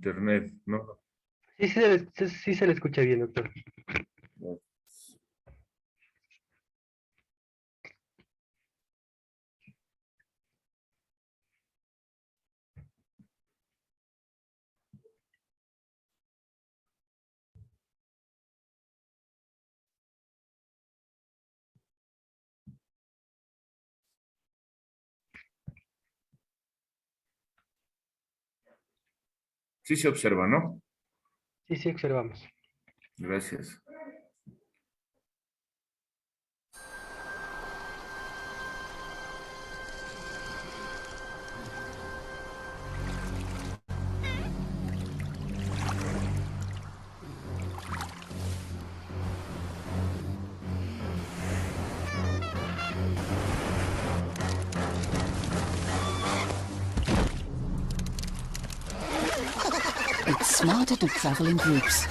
internet, ¿no? Sí se le escucha bien, doctor. Sí se observa, ¿no? Sí, observamos. Gracias. It's smarter to travel in groups.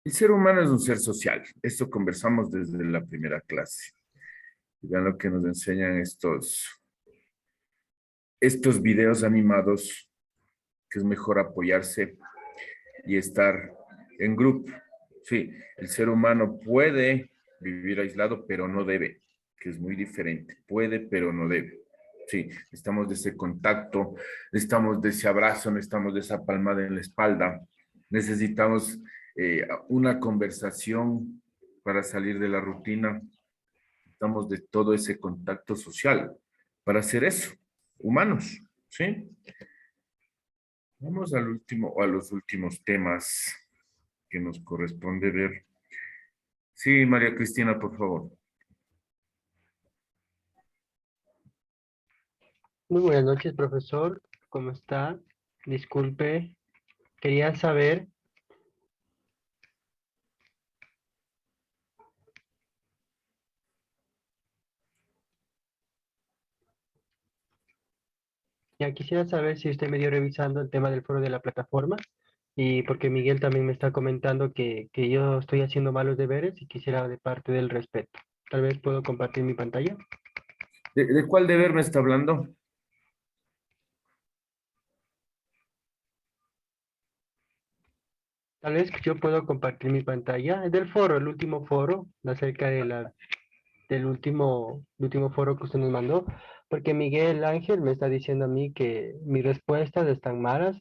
El ser humano es un ser social. Esto conversamos desde la primera clase. Y vean lo que nos enseñan estos videos animados, que es mejor apoyarse y estar en grupo. Sí, el ser humano puede vivir aislado, pero no debe, que es muy diferente. Puede, pero no debe. Sí, estamos de ese contacto, estamos de ese abrazo, necesitamos de esa palmada en la espalda, necesitamos una conversación para salir de la rutina, necesitamos de todo ese contacto social para hacer eso, humanos, ¿sí? Vamos al último, a los últimos temas que nos corresponde ver. Sí, María Cristina, por favor. Muy buenas noches, profesor. ¿Cómo está? Disculpe, quería saber, ya quisiera saber si usted me dio revisando el tema del foro de la plataforma y porque Miguel también me está comentando que yo estoy haciendo malos deberes y quisiera de parte del respeto. Tal vez puedo compartir mi pantalla. ¿De cuál deber me está hablando? Tal vez yo puedo compartir mi pantalla. Es del foro, el último foro, acerca de del último foro que usted nos mandó, porque Miguel Ángel me está diciendo a mí que mis respuestas están malas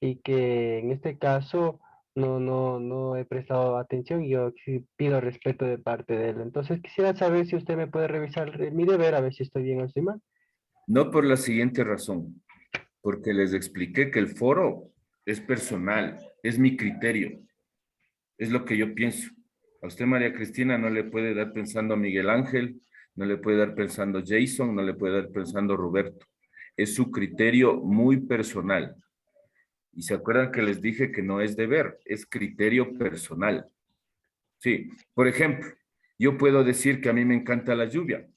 y que en este caso no he prestado atención y yo sí pido respeto de parte de él. Entonces quisiera saber si usted me puede revisar mi deber, a ver si estoy bien o estoy mal. No por la siguiente razón, porque les expliqué que el foro es personal, es mi criterio, es lo que yo pienso. A usted, María Cristina, no le puede dar pensando a Miguel Ángel, no le puede dar pensando a Jason, no le puede dar pensando a Roberto. Es su criterio muy personal. Y se acuerdan que les dije que no es deber, es criterio personal. Sí, por ejemplo, yo puedo decir que a mí me encanta la lluvia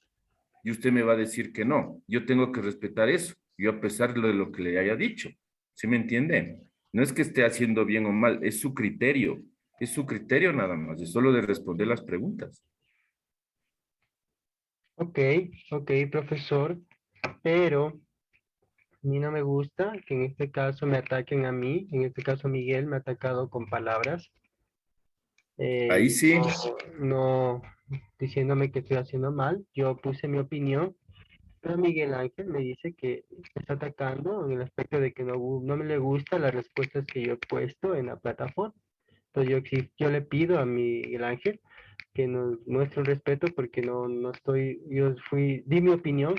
y usted me va a decir que no. Yo tengo que respetar eso, yo a pesar de lo que le haya dicho. ¿Sí me entiende? No es que esté haciendo bien o mal, es su criterio nada más, es solo de responder las preguntas. Ok, ok, profesor, pero a mí no me gusta que en este caso me ataquen a mí, en este caso Miguel me ha atacado con palabras, Ahí sí, no diciéndome que estoy haciendo mal. Yo puse mi opinión, pero Miguel Ángel me dice que me está atacando en el aspecto de que no me le gustan las respuestas que yo he puesto en la plataforma. Entonces yo le pido a Miguel Ángel que nos muestre un respeto porque no estoy, di mi opinión,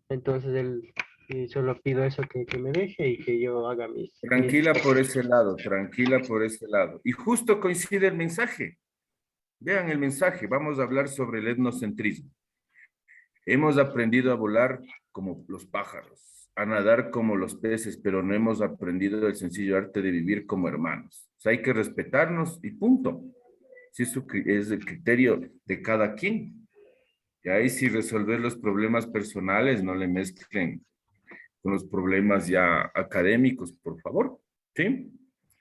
entonces él, y solo pido eso que me deje y que yo haga mis. Tranquila por ese lado, tranquila por ese lado. Y justo coincide el mensaje. Vean el mensaje, vamos a hablar sobre el etnocentrismo. Hemos aprendido a volar como los pájaros, a nadar como los peces, pero no hemos aprendido el sencillo arte de vivir como hermanos. O sea, hay que respetarnos y punto. Si eso es el criterio de cada quien. Y ahí sí resolver los problemas personales, no le mezclen con los problemas ya académicos, por favor. ¿Sí?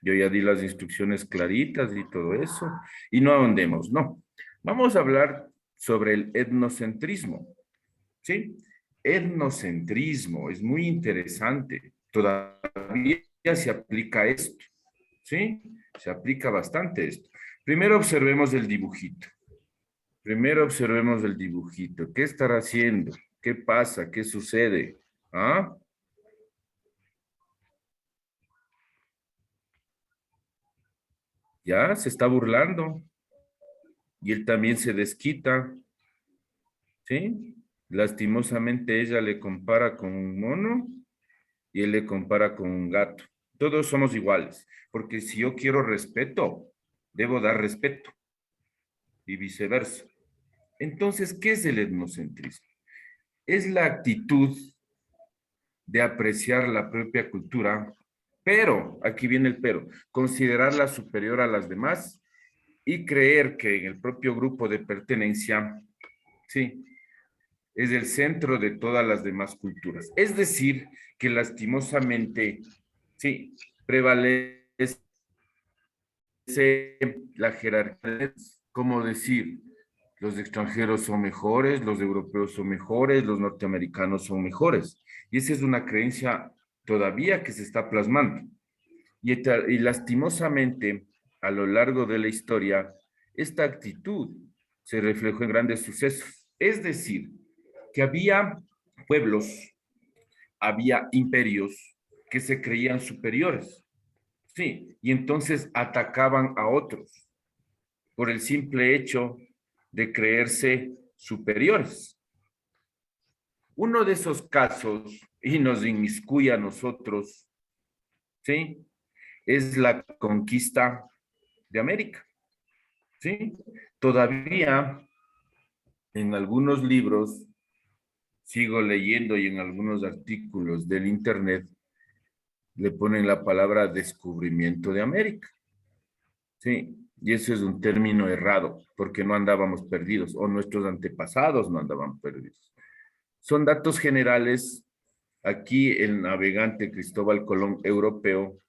Yo ya di las instrucciones claritas y todo eso. Y no ahondemos, no. Vamos a hablar sobre el etnocentrismo. ¿Sí? Etnocentrismo, es muy interesante. Todavía se aplica esto, ¿sí? Se aplica bastante esto. Primero observemos el dibujito. Primero observemos el dibujito. ¿Qué estará haciendo? ¿Qué pasa? ¿Qué sucede? ¿Ah? Ya se está burlando. Y él también se desquita, ¿sí? Lastimosamente ella le compara con un mono y él le compara con un gato. Todos somos iguales, porque si yo quiero respeto, debo dar respeto y viceversa. Entonces, ¿qué es el etnocentrismo? Es la actitud de apreciar la propia cultura, pero, aquí viene el pero, considerarla superior a las demás y creer que en el propio grupo de pertenencia, sí, es el centro de todas las demás culturas. Es decir, que lastimosamente, sí, prevalece la jerarquía, como decir, los extranjeros son mejores, los europeos son mejores, los norteamericanos son mejores. Y esa es una creencia todavía que se está plasmando. Y lastimosamente, a lo largo de la historia, esta actitud se reflejó en grandes sucesos. Es decir, que había pueblos, había imperios que se creían superiores. Sí, y entonces atacaban a otros por el simple hecho de creerse superiores. Uno de esos casos, y nos inmiscuye a nosotros, ¿sí? Es la conquista de América, ¿sí? Todavía en algunos libros, sigo leyendo y en algunos artículos del Internet, le ponen la palabra descubrimiento de América. Sí, y eso es un término errado, porque no andábamos perdidos, o nuestros antepasados no andaban perdidos. Son datos generales. Aquí el navegante Cristóbal Colón europeo,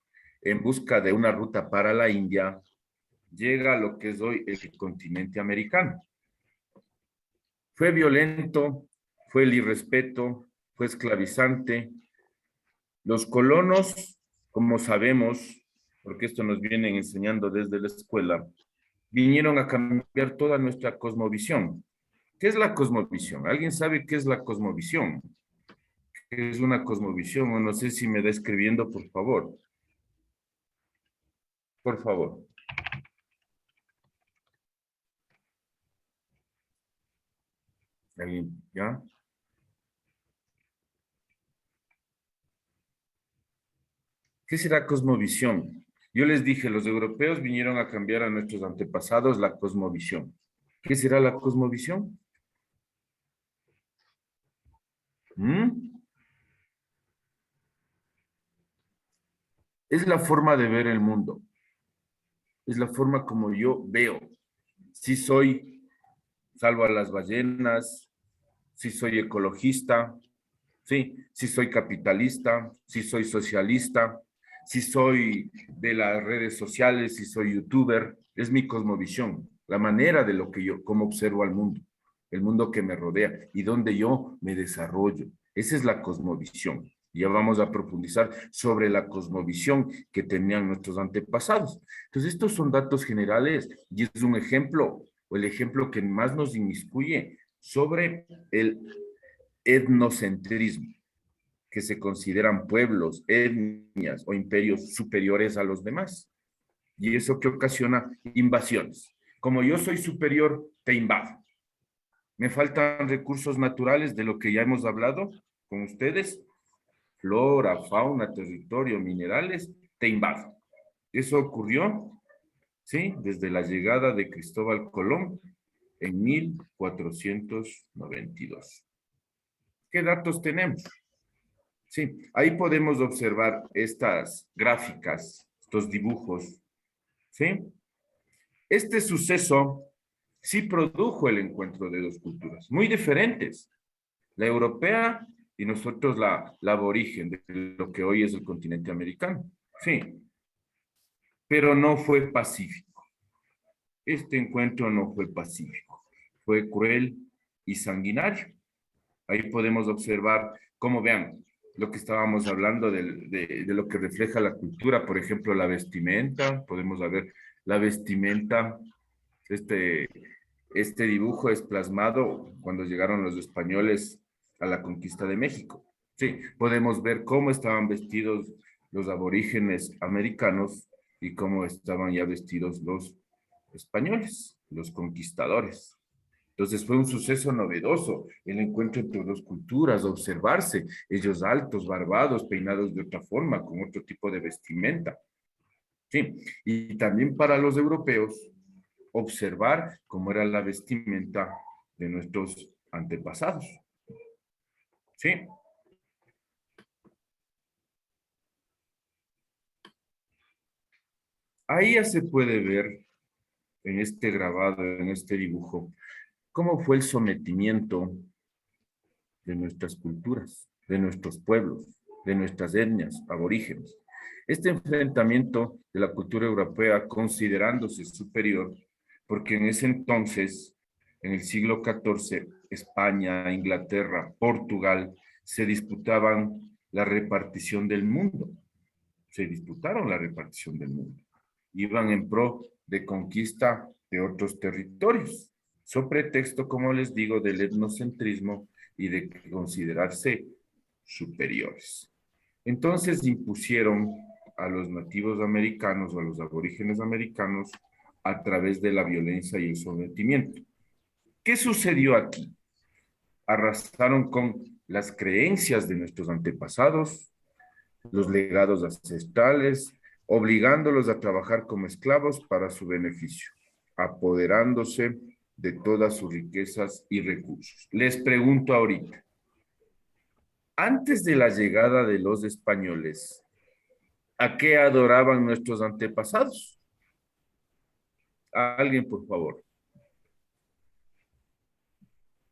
en busca de una ruta para la India, llega a lo que es hoy el continente americano. Fue violento, fue el irrespeto, fue esclavizante. Los colonos, como sabemos, porque esto nos vienen enseñando desde la escuela, vinieron a cambiar toda nuestra cosmovisión. ¿Qué es la cosmovisión? ¿Alguien sabe qué es la cosmovisión? ¿Qué es una cosmovisión? O no sé si me da escribiendo, por favor. Por favor. ¿Alguien? ¿Ya? ¿Qué será cosmovisión? Yo les dije, los europeos vinieron a cambiar a nuestros antepasados la cosmovisión. ¿Qué será la cosmovisión? ¿Mm? Es la forma de ver el mundo. Es la forma como yo veo. Si soy, salvo a las ballenas, si soy ecologista, sí, si soy capitalista, si soy socialista, si soy de las redes sociales, si soy youtuber, es mi cosmovisión, la manera de lo que yo, cómo observo al mundo, el mundo que me rodea y donde yo me desarrollo. Esa es la cosmovisión. Ya vamos a profundizar sobre la cosmovisión que tenían nuestros antepasados. Entonces, estos son datos generales y es un ejemplo, o el ejemplo que más nos inmiscuye sobre el etnocentrismo, que se consideran pueblos, etnias o imperios superiores a los demás. y eso que ocasiona invasiones. Como yo soy superior, te invado. Me faltan recursos naturales de lo que ya hemos hablado con ustedes, flora, fauna, territorio, minerales, te invado. Eso ocurrió, ¿sí? Desde la llegada de Cristóbal Colón en 1492. ¿Qué datos tenemos? Sí, ahí podemos observar estas gráficas, estos dibujos, ¿sí? Este suceso sí produjo el encuentro de dos culturas, muy diferentes, la europea y nosotros la aborigen de lo que hoy es el continente americano, sí, pero no fue pacífico. Este encuentro no fue pacífico, fue cruel y sanguinario. Ahí podemos observar cómo, vean, lo que estábamos hablando de lo que refleja la cultura, por ejemplo, la vestimenta, podemos ver la vestimenta, este, este dibujo es plasmado cuando llegaron los españoles a la conquista de México. Sí, podemos ver cómo estaban vestidos los aborígenes americanos y cómo estaban ya vestidos los españoles, los conquistadores. Entonces fue un suceso novedoso, el encuentro entre dos culturas, observarse, ellos altos, barbados, peinados de otra forma, con otro tipo de vestimenta. Sí, y también para los europeos, observar cómo era la vestimenta de nuestros antepasados. Sí. Ahí ya se puede ver en este grabado, en este dibujo, cómo fue el sometimiento de nuestras culturas, de nuestros pueblos, de nuestras etnias aborígenes. Este enfrentamiento de la cultura europea considerándose superior, porque en ese entonces, en el siglo XIV, España, Inglaterra, Portugal, se disputaban la repartición del mundo. Se disputaron la repartición del mundo. Iban en pro de conquista de otros territorios, sobre pretexto, como les digo, del etnocentrismo y de considerarse superiores. Entonces impusieron a los nativos americanos o a los aborígenes americanos a través de la violencia y el sometimiento. ¿Qué sucedió aquí? Arrasaron con las creencias de nuestros antepasados, los legados ancestrales, obligándolos a trabajar como esclavos para su beneficio, apoderándose de todas sus riquezas y recursos. Les pregunto ahorita, antes de la llegada de los españoles, ¿a qué adoraban nuestros antepasados? Alguien, por favor.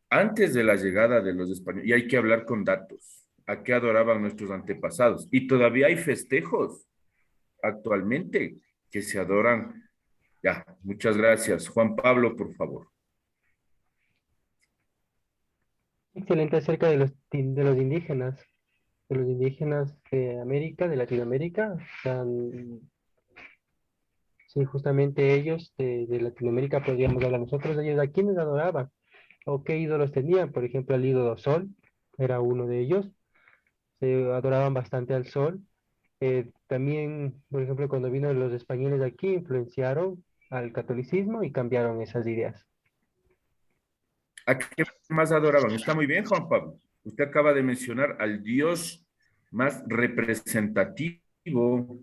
Antes de la llegada de los españoles, y hay que hablar con datos, ¿a qué adoraban nuestros antepasados? Y todavía hay festejos actualmente que se adoran. Ya, muchas gracias. Juan Pablo, por favor. Excelente acerca de los indígenas de América, de Latinoamérica. Sí, justamente ellos de Latinoamérica podríamos hablar nosotros de ellos. ¿A quiénes adoraban? ¿O qué ídolos tenían? Por ejemplo, el ídolo Sol era uno de ellos. Se adoraban bastante al Sol. También, por ejemplo, cuando vino los españoles aquí, influenciaron al catolicismo y cambiaron esas ideas. ¿A qué más adoraban? Está muy bien, Juan Pablo. Usted acaba de mencionar al Dios más representativo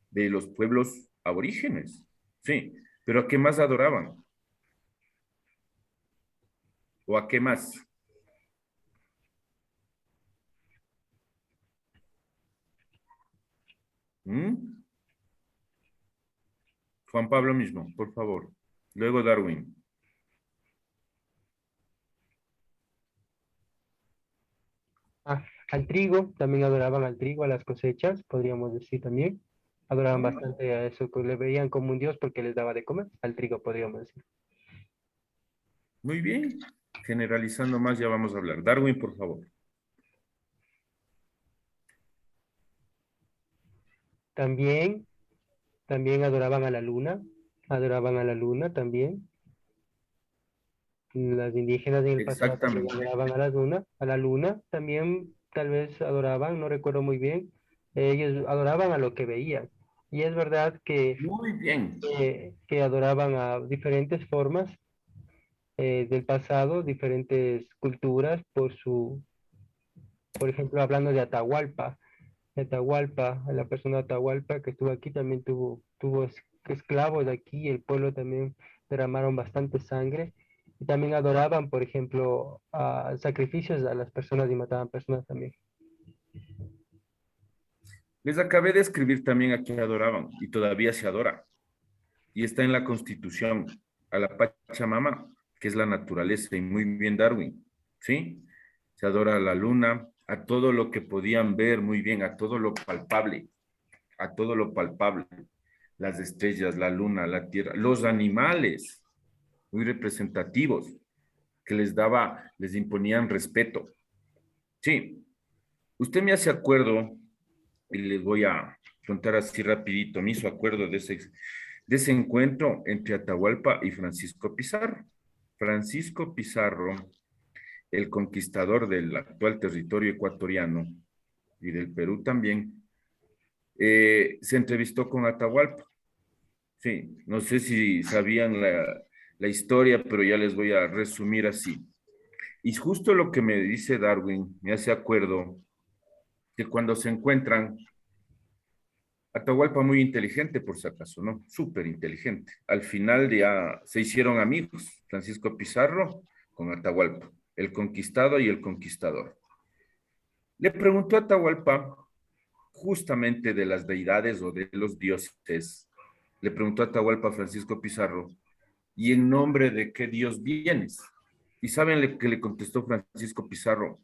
de los pueblos aborígenes. Sí, pero ¿a qué más adoraban? ¿O a qué más? ¿Mm? Juan Pablo mismo, por favor. Luego Darwin. Ah, al trigo, también adoraban al trigo, a las cosechas, podríamos decir también. Adoraban bastante a eso, que le veían como un dios porque les daba de comer, al trigo podríamos decir. Muy bien. Generalizando más, ya vamos a hablar. Darwin, por favor. También, también adoraban a la luna también. Las indígenas en el pasado también Exactamente. adoraban a la luna también tal vez adoraban, no recuerdo muy bien. Ellos adoraban a lo que veían. Y es verdad Muy bien. que adoraban a diferentes formas del pasado, diferentes culturas, por ejemplo, hablando de Atahualpa. Atahualpa, la persona Atahualpa que estuvo aquí también tuvo esclavos de aquí, el pueblo también derramaron bastante sangre y también adoraban, por ejemplo, a sacrificios a las personas y mataban personas también. Les acabé de escribir también a quien adoraban y todavía se adora. Y está en la Constitución, a la Pachamama, que es la naturaleza, y muy bien Darwin, ¿sí? Se adora a la luna, a todo lo que podían ver muy bien, a todo lo palpable, a todo lo palpable, las estrellas, la luna, la tierra, los animales, muy representativos, que les imponían respeto. Sí, usted me hace acuerdo, y les voy a contar así rapidito, me hizo acuerdo de ese encuentro entre Atahualpa y Francisco Pizarro. Francisco Pizarro, el conquistador del actual territorio ecuatoriano y del Perú también, se entrevistó con Atahualpa. Sí, no sé si sabían la historia, pero ya les voy a resumir así. Y justo lo que me dice Darwin me hace acuerdo que cuando se encuentran, Atahualpa muy inteligente por si acaso, ¿no? Súper inteligente. Al final ya se hicieron amigos, Francisco Pizarro con Atahualpa, el conquistado y el conquistador. Le preguntó a Atahualpa justamente de las deidades o de los dioses. Le preguntó a Atahualpa a Francisco Pizarro, ¿y en nombre de qué Dios vienes? ¿Y saben que le contestó Francisco Pizarro?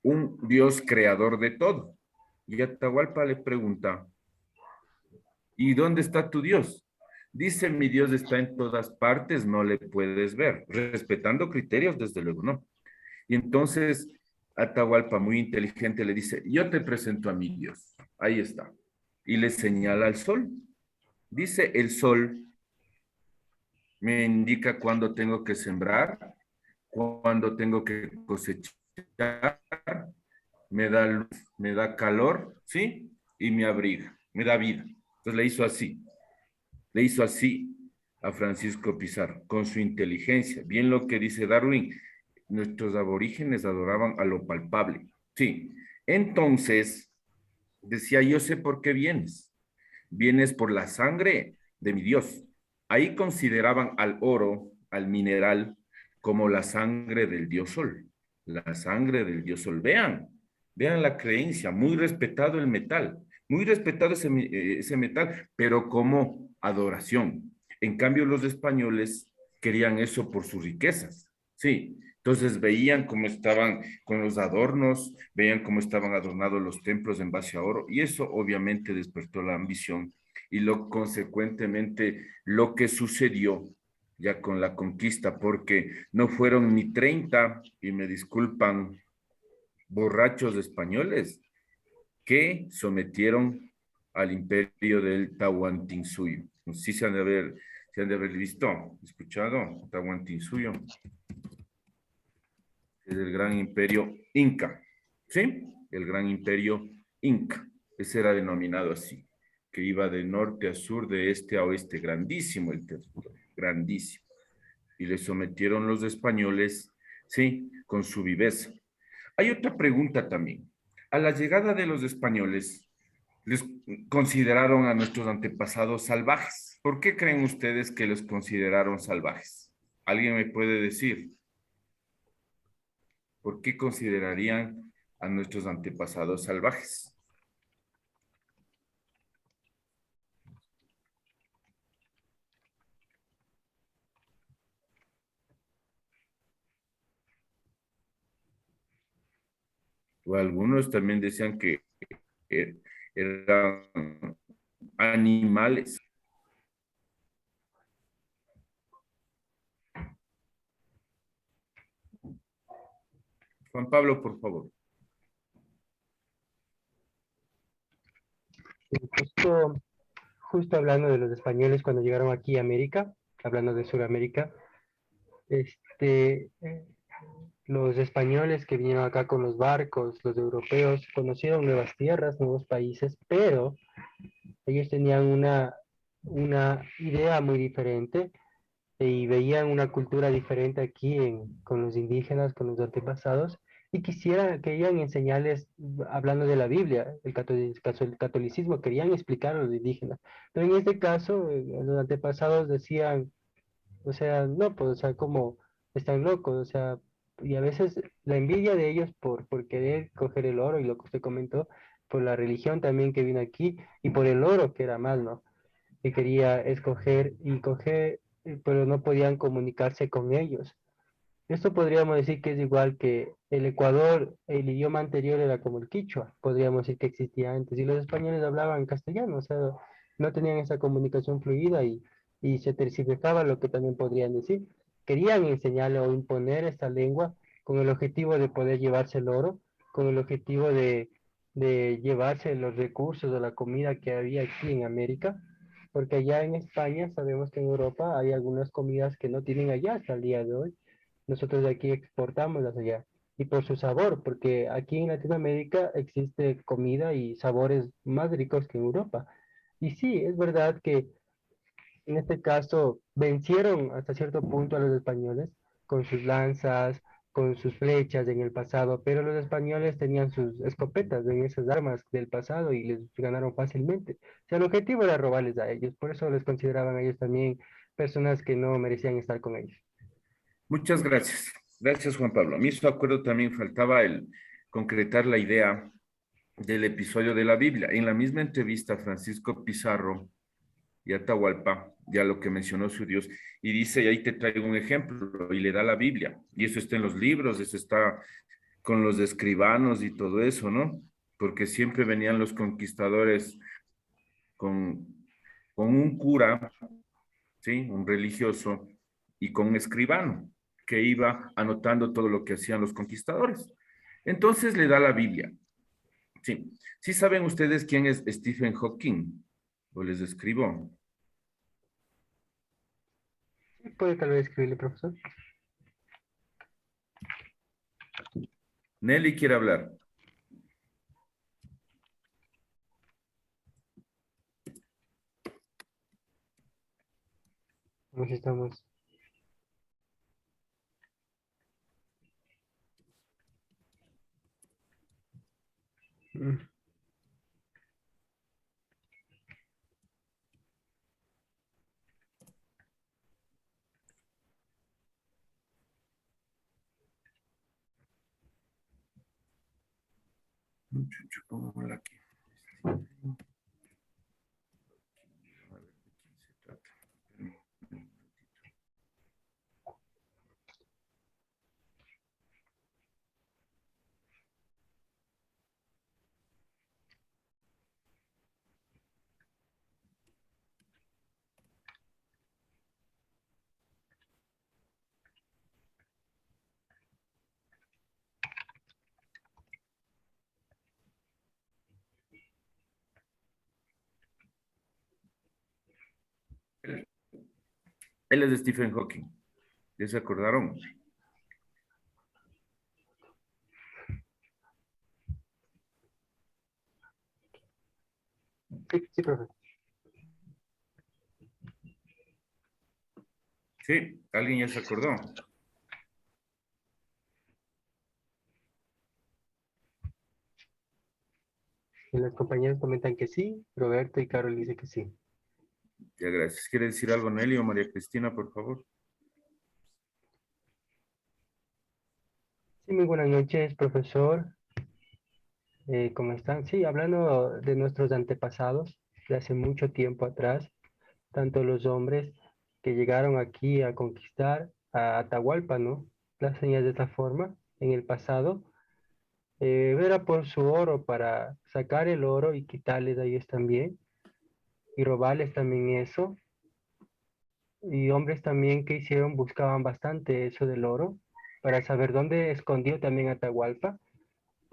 Un Dios creador de todo. Y Atahualpa le pregunta, ¿y dónde está tu Dios? Dice, mi Dios está en todas partes, no le puedes ver, respetando criterios, desde luego, ¿no? Y entonces Atahualpa, muy inteligente, le dice, yo te presento a mi Dios, ahí está. Y le señala al sol. Dice, el sol me indica cuándo tengo que sembrar, cuándo tengo que cosechar, me da luz, me da calor, ¿sí? Y me abriga, me da vida. Entonces le hizo así a Francisco Pizarro, con su inteligencia. Bien lo que dice Darwin, nuestros aborígenes adoraban a lo palpable. Sí, entonces decía, yo sé por qué vienes. Vienes por la sangre de mi Dios. Ahí consideraban al oro, al mineral, como la sangre del dios Sol. La sangre del dios Sol. Vean la creencia, muy respetado el metal, muy respetado ese metal, pero como adoración. En cambio, los españoles querían eso por sus riquezas. Sí, entonces veían cómo estaban con los adornos, veían cómo estaban adornados los templos en base a oro, y eso obviamente despertó la ambición y consecuentemente lo que sucedió ya con la conquista, porque no fueron ni 30 y me disculpan, borrachos españoles que sometieron al imperio del Tahuantinsuyo. Sí se han de haber visto, escuchado, Tahuantinsuyo es el gran imperio inca, ¿sí? El gran imperio inca, ese era denominado así, que iba de norte a sur, de este a oeste, grandísimo el territorio, grandísimo. Y le sometieron los españoles, ¿sí? Con su viveza. Hay otra pregunta también. A la llegada de los españoles, les consideraron a nuestros antepasados salvajes. ¿Por qué creen ustedes que los consideraron salvajes? ¿Alguien me puede decir? ¿Por qué considerarían a nuestros antepasados salvajes? O algunos también decían que eran animales. Juan Pablo, por favor. Justo, justo hablando de los españoles cuando llegaron aquí a América, hablando de Sudamérica, este, los españoles que vinieron acá con los barcos, los europeos, conocieron nuevas tierras, nuevos países, pero Ellos tenían una idea muy diferente y veían una cultura diferente aquí con los indígenas, con los antepasados, y querían enseñarles, hablando de la Biblia, el catolicismo, querían explicar a los indígenas. Pero en este caso, los antepasados decían, o sea, no, pues, o sea, como están locos, o sea, y a veces la envidia de ellos por querer coger el oro y lo que usted comentó, por la religión también que vino aquí y por el oro que era más, ¿no? Que quería escoger y coger, pero no podían comunicarse con ellos. Esto podríamos decir que es igual que el Ecuador, el idioma anterior era como el quichua, podríamos decir que existía antes, y los españoles hablaban castellano, o sea, no tenían esa comunicación fluida y se tergiversaba lo que también podrían decir. Querían enseñarle o imponer esta lengua con el objetivo de poder llevarse el oro, con el objetivo de llevarse los recursos o la comida que había aquí en América, porque allá en España sabemos que en Europa hay algunas comidas que no tienen allá hasta el día de hoy. Nosotros de aquí exportamos allá. Y por su sabor, porque aquí en Latinoamérica existe comida y sabores más ricos que en Europa. Y sí, es verdad que en este caso vencieron hasta cierto punto a los españoles con sus lanzas, con sus flechas en el pasado, pero los españoles tenían sus escopetas en esas armas del pasado y les ganaron fácilmente. O sea, el objetivo era robarles a ellos, por eso les consideraban a ellos también personas que no merecían estar con ellos. Muchas gracias. Gracias, Juan Pablo. A mí su acuerdo también faltaba el concretar la idea del episodio de la Biblia. En la misma entrevista, Francisco Pizarro y Atahualpa, ya lo que mencionó su Dios, y dice, y ahí te traigo un ejemplo, y le da la Biblia. Y eso está en los libros, eso está con los escribanos y todo eso, ¿no? Porque siempre venían los conquistadores con, con un cura, ¿sí? Un religioso, y con un escribano, que iba anotando todo lo que hacían los conquistadores. Entonces le da la Biblia. Sí. ¿Sí saben ustedes quién es Stephen Hawking? ¿O les escribo? Sí, puede tal vez escribirle, profesor. Nelly quiere hablar. Nos estamos. Mm. Pongámosla aquí. A ver, ¿de quién se trata? Él es de Stephen Hawking. ¿Ya se acordaron? Sí, sí, profesor. Sí, alguien ya se acordó. Y los compañeros comentan que sí, Roberto y Carol dice que sí. Ya, gracias. ¿Quiere decir algo, Nelly o María Cristina, por favor? Sí, muy buenas noches, profesor. ¿Cómo están? Sí, hablando de nuestros antepasados, de hace mucho tiempo atrás, tanto los hombres que llegaron aquí a conquistar a Atahualpa, ¿no? Las señas de esta forma en el pasado, era por su oro, para sacar el oro y quitarles a ellos también, y robarles también eso. Y hombres también que hicieron, buscaban bastante eso del oro, para saber dónde escondió también Atahualpa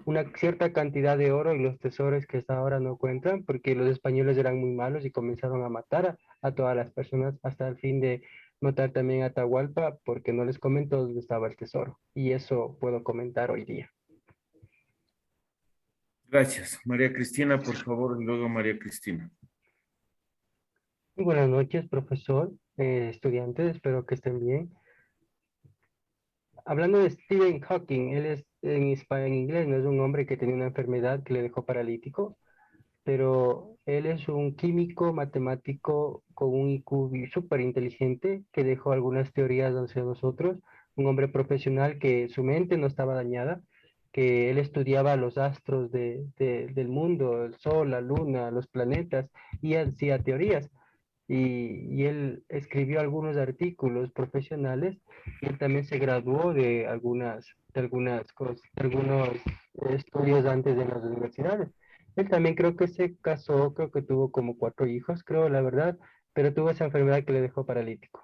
una cierta cantidad de oro y los tesoros que hasta ahora no encuentran, porque los españoles eran muy malos y comenzaron a matar a todas las personas hasta el fin de matar también a Atahualpa, porque no les comentó dónde estaba el tesoro. Y eso puedo comentar hoy día. Gracias. María Cristina, por favor, y luego María Cristina. Muy buenas noches, profesor, estudiantes, espero que estén bien. Hablando de Stephen Hawking, él es en inglés, no es un hombre que tenía una enfermedad que le dejó paralítico, pero él es un químico, matemático con un IQ súper inteligente que dejó algunas teorías hacia nosotros, un hombre profesional que su mente no estaba dañada, que él estudiaba los astros del mundo, el sol, la luna, los planetas, y hacía teorías. Y él escribió algunos artículos profesionales y él también se graduó de algunas cosas, de algunos estudios antes de las universidades. Él también creo que se casó, creo que tuvo como 4 hijos, creo, la verdad, pero tuvo esa enfermedad que le dejó paralítico.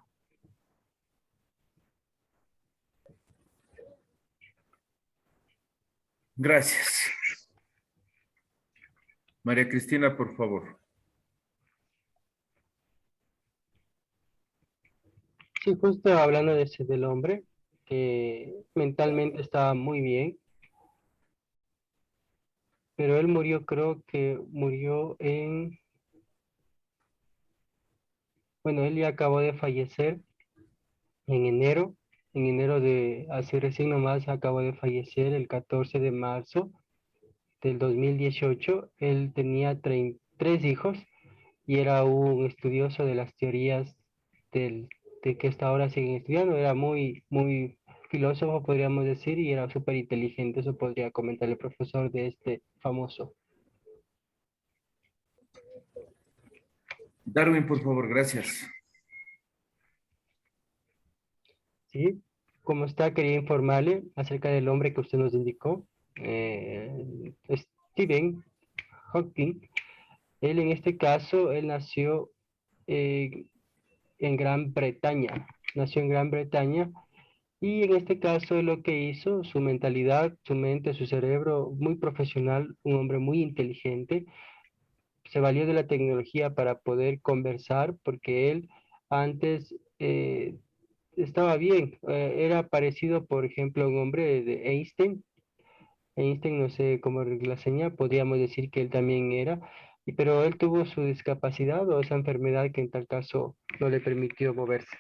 Gracias. María Cristina, por favor. Sí, justo hablando de ese del hombre, que mentalmente estaba muy bien, pero él murió, creo que murió bueno, él ya acabó de fallecer en enero, en enero de hace recién nomás acabó de fallecer el 14 de marzo del 2018. Él tenía 3 hijos y era un estudioso de las teorías del, de que hasta ahora siguen estudiando. Era muy, muy filósofo, podríamos decir, y era súper inteligente. Eso podría comentar el profesor de este famoso. Darwin, por favor, gracias. ¿Sí? Como está, quería informarle acerca del hombre que usted nos indicó, Stephen Hawking. Él en este caso, él nació eh, en Gran Bretaña, nació en Gran Bretaña y en este caso él lo que hizo, su mentalidad, su mente, su cerebro, muy profesional, un hombre muy inteligente, se valió de la tecnología para poder conversar porque él antes estaba bien, era parecido, por ejemplo, a un hombre de Einstein. Einstein, no sé cómo la seña, podríamos decir que él también era, pero él tuvo su discapacidad o esa enfermedad que en tal caso no le permitió moverse.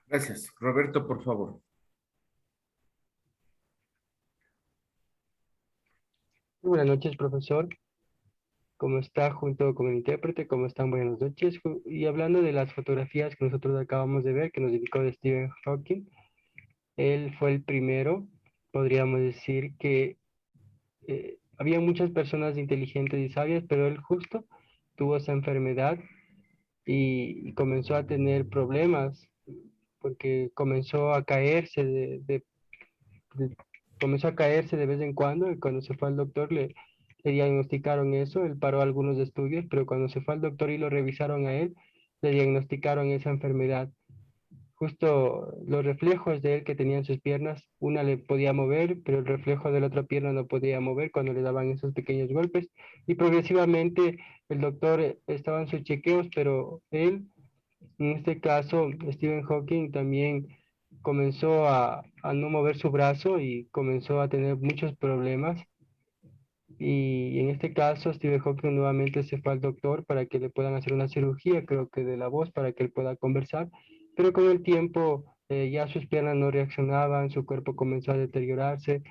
Gracias. Roberto, por favor. Buenas noches, profesor. ¿Cómo está junto con el intérprete? ¿Cómo están? Buenas noches. Y hablando de las fotografías que nosotros acabamos de ver, que nos indicó de Stephen Hawking, él fue el primero, podríamos decir que había muchas personas inteligentes y sabias, pero él justo tuvo esa enfermedad y comenzó a tener problemas porque comenzó a caerse de- comenzó a caerse de vez en cuando y cuando se fue al doctor le diagnosticaron eso, él paró algunos estudios, pero cuando se fue al doctor y lo revisaron a él, le diagnosticaron esa enfermedad. Justo los reflejos de él que tenían sus piernas, una le podía mover, pero el reflejo de la otra pierna no podía mover cuando le daban esos pequeños golpes. Y progresivamente el doctor estaba en sus chequeos, pero él, en este caso, Stephen Hawking también comenzó a no mover su brazo y comenzó a tener muchos problemas. Y en este caso, Stephen Hawking nuevamente se fue al doctor para que le puedan hacer una cirugía, creo que de la voz, para que él pueda conversar. Pero con el tiempo ya sus piernas no reaccionaban, su cuerpo comenzó a deteriorarse.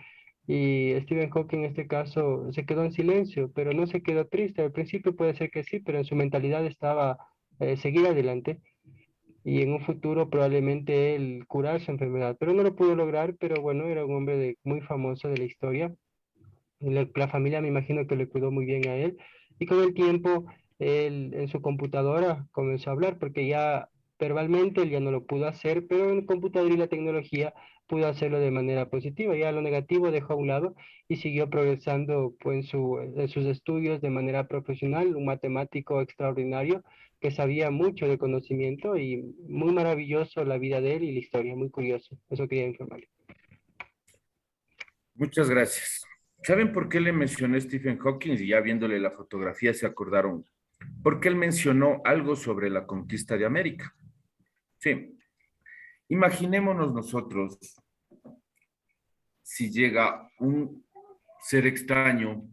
Y Stephen Hawking en este caso se quedó en silencio, pero no se quedó triste. Al principio puede ser que sí, pero en su mentalidad estaba seguir adelante y en un futuro probablemente él curar su enfermedad. Pero no lo pudo lograr, pero bueno, era un hombre muy famoso de la historia. La familia me imagino que le cuidó muy bien a él. Y con el tiempo, él en su computadora comenzó a hablar, porque ya verbalmente él ya no lo pudo hacer, pero en el computador y la tecnología pudo hacerlo de manera positiva. Ya lo negativo dejó a un lado y siguió progresando pues, en sus estudios de manera profesional, un matemático extraordinario que sabía mucho de conocimiento y muy maravilloso la vida de él y la historia, muy curioso. Eso quería informar. Muchas gracias. ¿Saben por qué le mencioné Stephen Hawking? Y ya viéndole la fotografía se acordaron. Porque él mencionó algo sobre la conquista de América. Sí. Imaginémonos nosotros si llega un ser extraño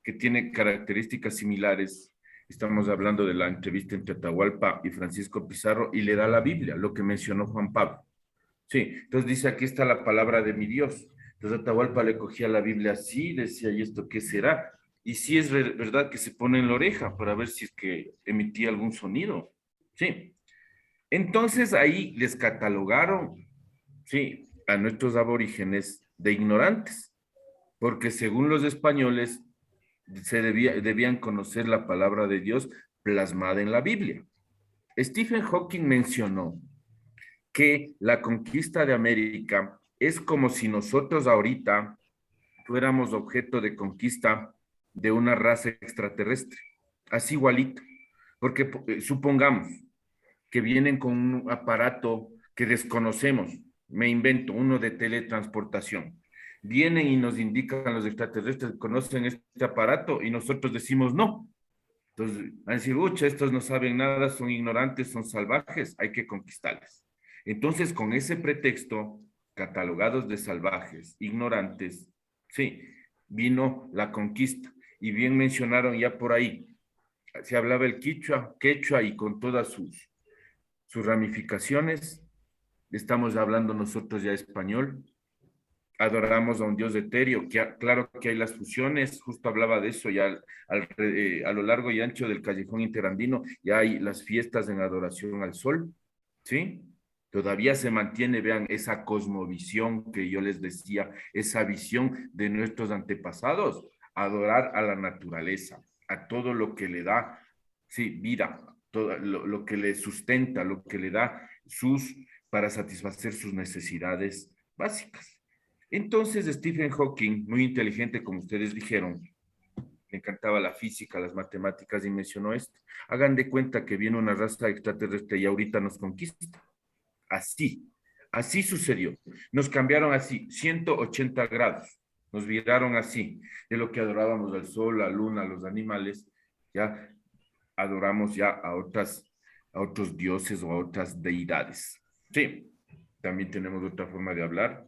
que tiene características similares. Estamos hablando de la entrevista entre Atahualpa y Francisco Pizarro y le da la Biblia, lo que mencionó Juan Pablo. Sí, entonces dice, aquí está la palabra de mi Dios. Entonces Atahualpa le cogía la Biblia así, decía, ¿y esto qué será? Y sí es verdad que se pone en la oreja para ver si es que emitía algún sonido. Sí. Entonces ahí les catalogaron, sí, a nuestros aborígenes de ignorantes, porque según los españoles debían conocer la palabra de Dios plasmada en la Biblia. Stephen Hawking mencionó que la conquista de América es como si nosotros ahorita fuéramos objeto de conquista de una raza extraterrestre, así igualito, porque supongamos que vienen con un aparato que desconocemos, me invento uno de teletransportación, vienen y nos indican los extraterrestres que conocen este aparato y nosotros decimos no. Entonces, van a decir, ucha, estos no saben nada, son ignorantes, son salvajes, hay que conquistarles. Entonces, con ese pretexto, catalogados de salvajes, ignorantes, sí, vino la conquista. Y bien mencionaron ya por ahí, se hablaba el quechua y con todas sus ramificaciones, estamos hablando nosotros ya español, adoramos a un dios etéreo, que claro que hay las fusiones, justo hablaba de eso, ya a lo largo y ancho del callejón interandino, ya hay las fiestas en adoración al sol, ¿sí? Todavía se mantiene, vean, esa cosmovisión que yo les decía, esa visión de nuestros antepasados, adorar a la naturaleza, a todo lo que le da, sí, vida, todo lo que le sustenta, lo que le da para satisfacer sus necesidades básicas. Entonces, Stephen Hawking, muy inteligente, como ustedes dijeron, le encantaba la física, las matemáticas y mencionó esto. Hagan de cuenta que viene una raza extraterrestre y ahorita nos conquista. Así, así sucedió. Nos cambiaron así, 180 grados. Nos viraron así, de lo que adorábamos al sol, la luna, a los animales, ya adoramos ya a otros dioses o a otras deidades. Sí, también tenemos otra forma de hablar,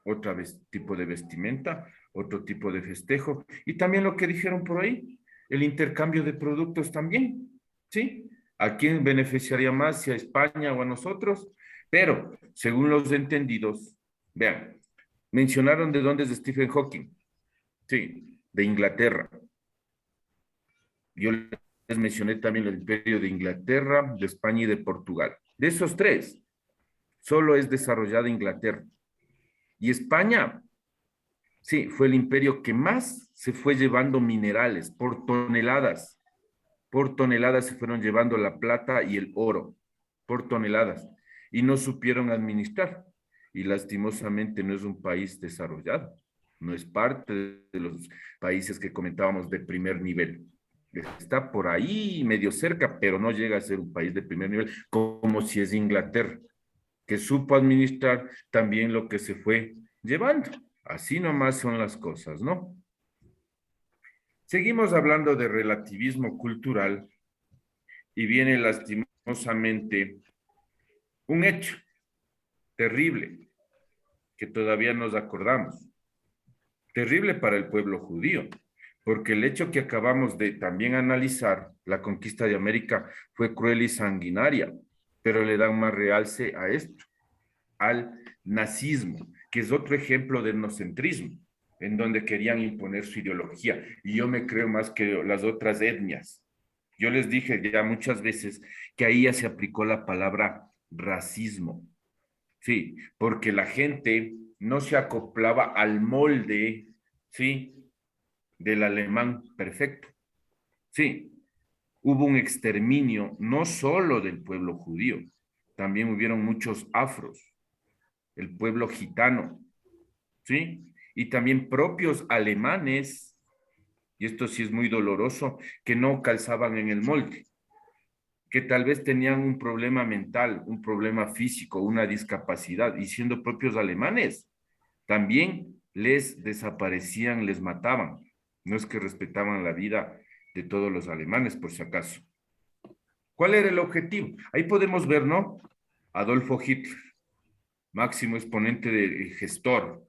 otro tipo de vestimenta, otro tipo de festejo. Y también lo que dijeron por ahí, el intercambio de productos también, ¿sí? ¿A quién beneficiaría más, si a España o a nosotros? Pero, según los entendidos, vean, mencionaron de dónde es Stephen Hawking, sí, de Inglaterra. Yo les mencioné también el imperio de Inglaterra, de España y de Portugal. De esos tres, solo es desarrollada Inglaterra. Y España, sí, fue el imperio que más se fue llevando minerales por toneladas se fueron llevando la plata y el oro, por toneladas, y no supieron administrar. Y lastimosamente no es un país desarrollado, no es parte de los países que comentábamos de primer nivel. Está por ahí medio cerca, pero no llega a ser un país de primer nivel, como si es Inglaterra, que supo administrar también lo que se fue llevando. Así nomás son las cosas, ¿no? Seguimos hablando de relativismo cultural y viene lastimosamente un hecho terrible que todavía nos acordamos. Terrible para el pueblo judío, porque el hecho que acabamos de también analizar, la conquista de América, fue cruel y sanguinaria, pero le dan más realce a esto, al nazismo, que es otro ejemplo de etnocentrismo, en donde querían imponer su ideología. Y yo me creo más que las otras etnias. Yo les dije ya muchas veces que ahí ya se aplicó la palabra racismo. Sí, porque la gente no se acoplaba al molde, sí, del alemán perfecto. Sí, hubo un exterminio no solo del pueblo judío, también hubieron muchos afros, el pueblo gitano, ¿sí? Y también propios alemanes, y esto sí es muy doloroso, que no calzaban en el molde, que tal vez tenían un problema mental, un problema físico, una discapacidad, y siendo propios alemanes, también les desaparecían, les mataban. No es que respetaban la vida de todos los alemanes, por si acaso. ¿Cuál era el objetivo? Ahí podemos ver, ¿no? Adolfo Hitler, máximo exponente de gestor,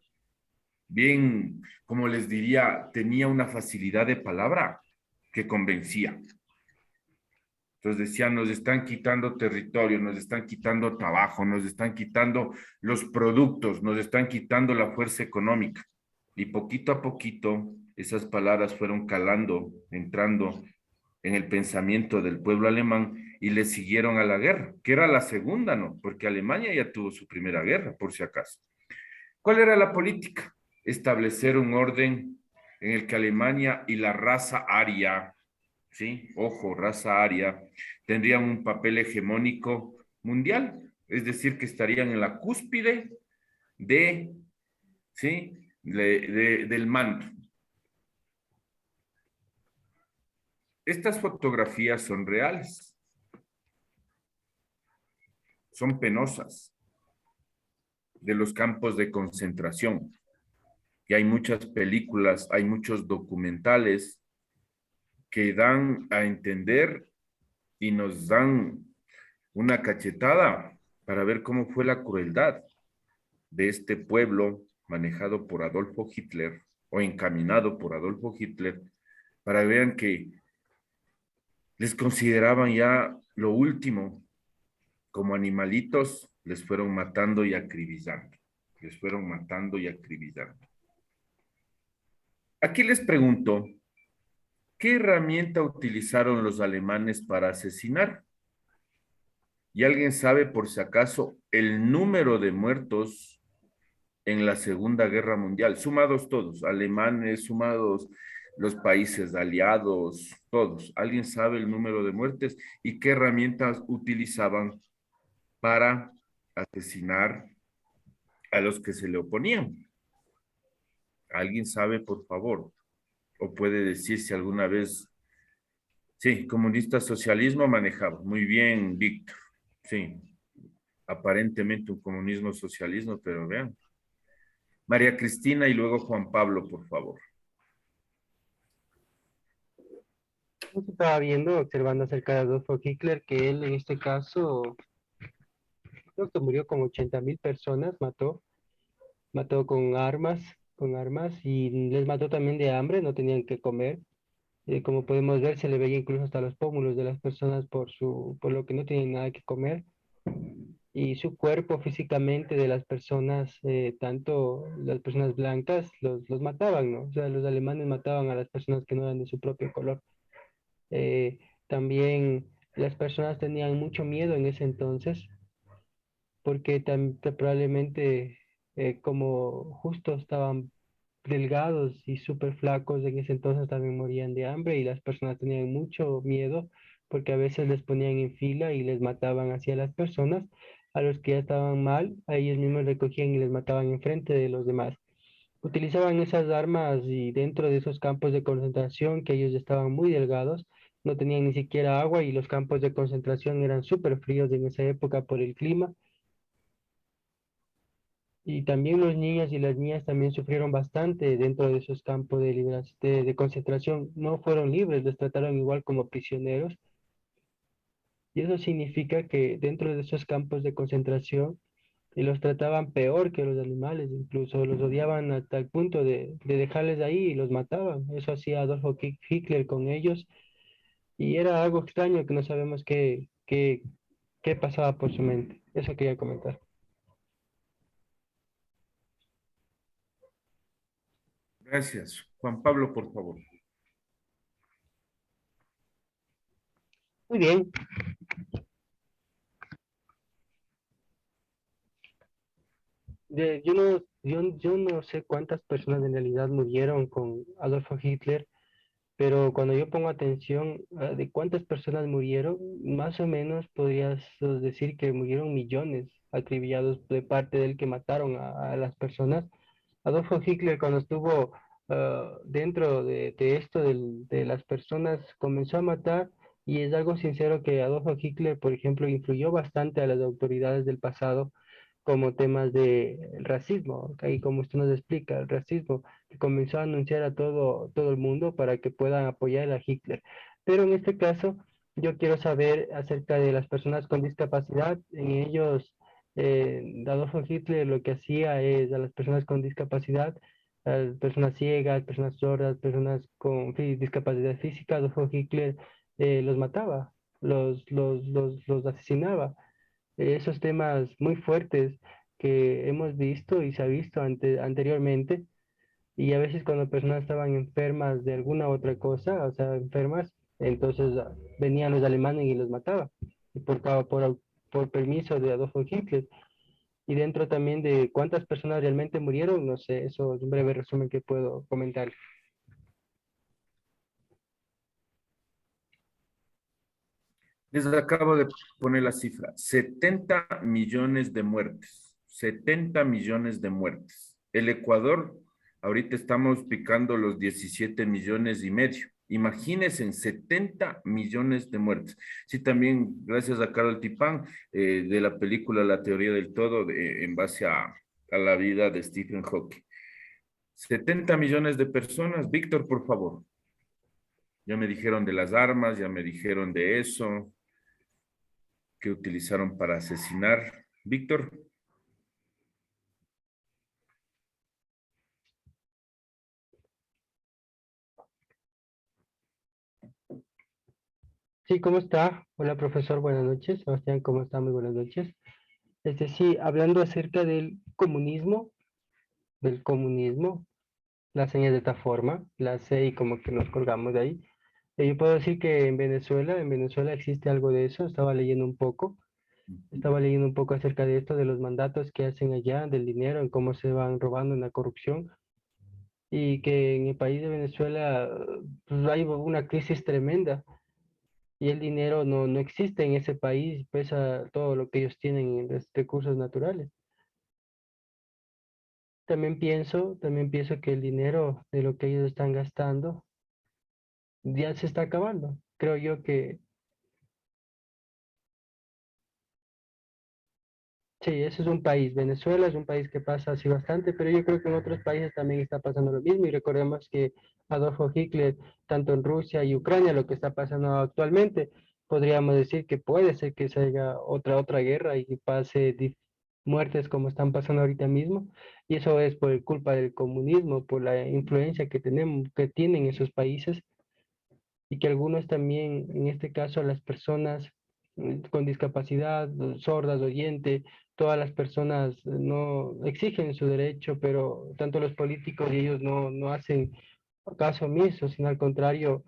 bien, como les diría, tenía una facilidad de palabra que convencía. Entonces decían, nos están quitando territorio, nos están quitando trabajo, nos están quitando los productos, nos están quitando la fuerza económica. Y poquito a poquito esas palabras fueron calando, entrando en el pensamiento del pueblo alemán y le siguieron a la guerra, que era la segunda, ¿no? Porque Alemania ya tuvo su primera guerra, por si acaso. ¿Cuál era la política? Establecer un orden en el que Alemania y la raza aria, ¿sí? Ojo, raza aria, tendrían un papel hegemónico mundial, es decir, que estarían en la cúspide de, ¿sí? Del mando. Estas fotografías son reales, son penosas, de los campos de concentración. Y hay muchas películas, hay muchos documentales que dan a entender y nos dan una cachetada para ver cómo fue la crueldad de este pueblo manejado por Adolfo Hitler o encaminado por Adolfo Hitler, para que vean que les consideraban ya lo último, como animalitos, les fueron matando y acribillando, les fueron matando y acribillando. Aquí les pregunto, ¿qué herramienta utilizaron los alemanes para asesinar? ¿Y alguien sabe, por si acaso, el número de muertos en la Segunda Guerra Mundial? Sumados todos, alemanes, sumados los países aliados, todos. ¿Alguien sabe el número de muertes y qué herramientas utilizaban para asesinar a los que se le oponían? ¿Alguien sabe, por favor? ¿O puede decir si alguna vez... Sí, comunista socialismo manejaba. Muy bien, Víctor. Sí, aparentemente un comunismo socialismo, pero vean. María Cristina y luego Juan Pablo, por favor. Estaba viendo, observando acerca de Adolfo Hitler, que él en este caso, creo que murió como 80.000 personas, mató con armas y les mató también de hambre, no tenían que comer. Como podemos ver, se le veía incluso hasta los pómulos de las personas por lo que no tenían nada que comer. Y su cuerpo físicamente de las personas, tanto las personas blancas, los mataban, ¿no? O sea, los alemanes mataban a las personas que no eran de su propio color. También las personas tenían mucho miedo en ese entonces, porque probablemente como justo estaban delgados y súper flacos en ese entonces también morían de hambre y las personas tenían mucho miedo porque a veces les ponían en fila y les mataban hacia las personas, a los que ya estaban mal, a ellos mismos recogían y les mataban enfrente de los demás. Utilizaban esas armas y dentro de esos campos de concentración que ellos estaban muy delgados, no tenían ni siquiera agua y los campos de concentración eran súper fríos en esa época por el clima. Y también los niños y las niñas también sufrieron bastante dentro de esos campos de concentración. No fueron libres, les trataron igual como prisioneros. Y eso significa que dentro de esos campos de concentración los trataban peor que los animales, incluso los odiaban hasta el punto de dejarles ahí y los mataban. Eso hacía Adolfo Hitler con ellos y era algo extraño que no sabemos qué pasaba por su mente. Eso quería comentar. Gracias. Juan Pablo, por favor. Muy bien. Yo no sé cuántas personas en realidad murieron con Adolfo Hitler, pero cuando yo pongo atención de cuántas personas murieron, más o menos podrías decir que murieron millones acribillados de parte del que mataron a las personas. Adolfo Hitler cuando estuvo dentro de esto de las personas comenzó a matar y es algo sincero que Adolfo Hitler, por ejemplo, influyó bastante a las autoridades del pasado como temas de racismo, ahí como usted nos explica, el racismo, que comenzó a anunciar a todo el mundo para que puedan apoyar a Hitler. Pero en este caso, yo quiero saber acerca de las personas con discapacidad. En ellos, Adolfo Hitler lo que hacía es a las personas con discapacidad personas ciegas, personas sordas, personas con discapacidad física. Adolfo Hitler los mataba, los asesinaba. Esos temas muy fuertes que hemos visto y se ha visto anteriormente, y a veces cuando personas estaban enfermas de alguna otra cosa, o sea, enfermas, entonces venían los alemanes y los mataban, y por permiso de Adolfo Hitler. Y dentro también de cuántas personas realmente murieron, no sé, eso es un breve resumen que puedo comentar. Les acabo de poner la cifra, 70 millones de muertes, 70 millones de muertes. El Ecuador, ahorita estamos picando los 17 millones y medio. Imagínense, 70 millones de muertes. Sí, también gracias a Carol Tipán, de la película La teoría del todo, en base a la vida de Stephen Hawking. 70 millones de personas. Víctor, por favor. Ya me dijeron de las armas, ya me dijeron de eso que utilizaron para asesinar. Víctor, Sí, ¿cómo está? Hola, profesor, buenas noches. Sebastián, ¿cómo está? Muy buenas noches. Sí, hablando acerca del comunismo, la señal de esta forma, la sé y como que nos colgamos de ahí. Yo puedo decir que en Venezuela existe algo de eso. Estaba leyendo un poco acerca de esto, de los mandatos que hacen allá, del dinero, en cómo se van robando en la corrupción, y que en el país de Venezuela pues, hay una crisis tremenda, y el dinero no existe en ese país, pese a todo lo que ellos tienen en los recursos naturales. También pienso que el dinero de lo que ellos están gastando ya se está acabando. Creo yo que sí, ese es un país. Venezuela es un país que pasa así bastante, pero yo creo que en otros países también está pasando lo mismo. Y recordemos que Adolfo Hitler, tanto en Rusia y Ucrania, lo que está pasando actualmente, podríamos decir que puede ser que se haya otra guerra y que pase muertes como están pasando ahorita mismo. Y eso es por culpa del comunismo, por la influencia que tienen esos países, y que algunos también, en este caso, las personas con discapacidad, sordas, oyente, todas las personas no exigen su derecho, pero tanto los políticos y ellos no hacen caso omiso, sino al contrario,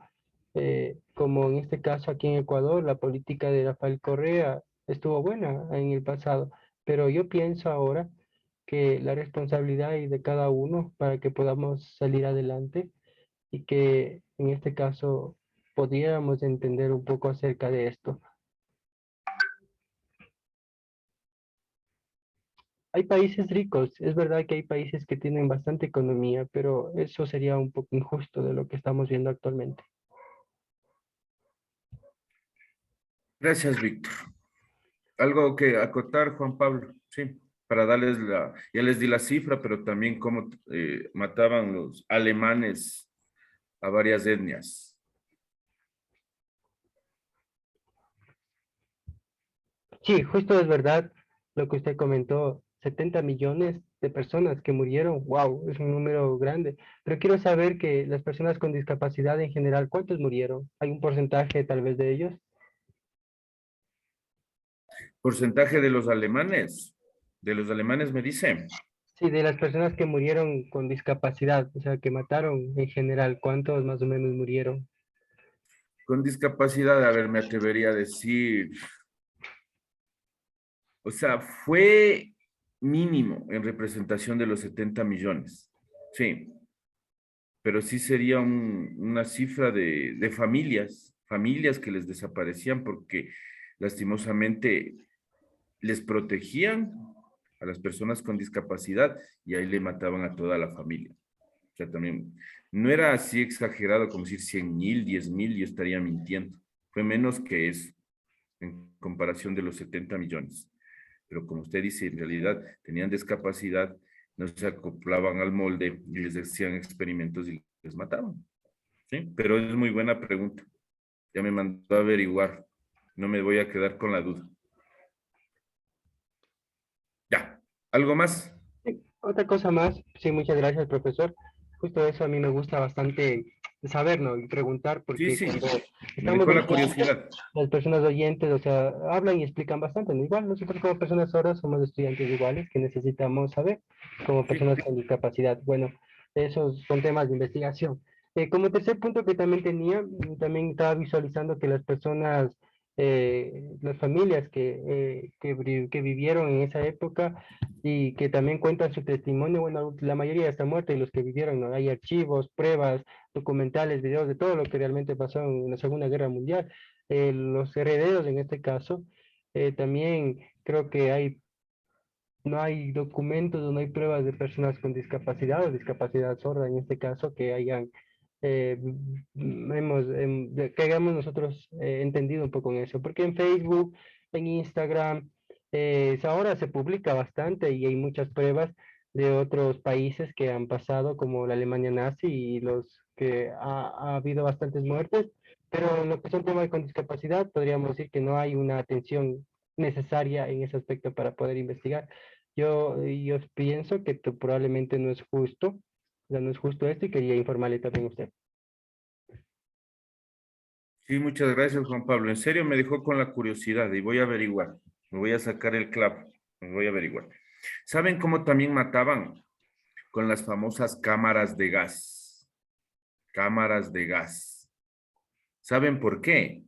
como en este caso aquí en Ecuador, la política de Rafael Correa estuvo buena en el pasado, pero yo pienso ahora que la responsabilidad es de cada uno para que podamos salir adelante, y que en este caso pudiéramos entender un poco acerca de esto. Hay países ricos, es verdad que hay países que tienen bastante economía, pero eso sería un poco injusto de lo que estamos viendo actualmente. gracias, Víctor. Algo que acotar, Juan Pablo, sí, para darles ya les di la cifra, pero también cómo mataban los alemanes a varias etnias. Sí, justo es verdad lo que usted comentó, 70 millones de personas que murieron, wow, es un número grande, pero quiero saber que las personas con discapacidad en general, ¿cuántos murieron? ¿Hay un porcentaje tal vez de ellos? Porcentaje de los alemanes me dice, Sí, de las personas que murieron con discapacidad, o sea, que mataron en general, ¿cuántos más o menos murieron? con discapacidad, a ver, me atrevería a decir, o sea, fue mínimo en representación de los 70 millones. Sí, pero sí sería una cifra de familias que les desaparecían porque lastimosamente les protegían a las personas con discapacidad y ahí le mataban a toda la familia. O sea, también no era así exagerado como decir 100.000, 10.000, yo estaría mintiendo. Fue menos que eso en comparación de los 70 millones. Pero como usted dice, en realidad tenían discapacidad, no se acoplaban al molde y les hacían experimentos y les mataban. ¿Sí? Pero es muy buena pregunta. Ya me mandó a averiguar. No me voy a quedar con la duda. Ya. ¿Algo más? Otra cosa más, sí, muchas gracias, profesor. Justo eso a mí me gusta bastante saber, ¿no? Y preguntar, Sí, porque sí, cuando me estamos dejó en la clase, curiosidad. las personas oyentes, o sea, hablan y explican bastante, ¿no? Igual nosotros como personas sordas somos estudiantes iguales que necesitamos saber, como Sí, personas con discapacidad. Bueno, esos son temas de investigación. Como tercer punto que también tenía, también estaba visualizando que las personas, las familias que vivieron en esa época, y que también cuentan su testimonio. Bueno, la mayoría está muerta y los que vivieron, ¿no? Hay archivos, pruebas, documentales, videos de todo lo que realmente pasó en la Segunda Guerra Mundial. Los herederos, en este caso, también creo que no hay documentos o no hay pruebas de personas con discapacidad o discapacidad sorda, en este caso, que hayan, que hayamos nosotros entendido un poco en eso. Porque en Facebook, en Instagram, ahora se publica bastante y hay muchas pruebas de otros países que han pasado, como la Alemania nazi y los que ha habido bastantes muertes. Pero en lo que son temas con discapacidad, podríamos decir que no hay una atención necesaria en ese aspecto para poder investigar. Yo pienso que probablemente no es justo, o sea, no es justo esto y quería informarle también a usted. Sí, muchas gracias, Juan Pablo. En serio, me dejó con la curiosidad y voy a averiguar. Me voy a sacar el clavo. Me voy a averiguar. ¿Saben cómo también mataban? Con las famosas cámaras de gas. Cámaras de gas. ¿Saben por qué?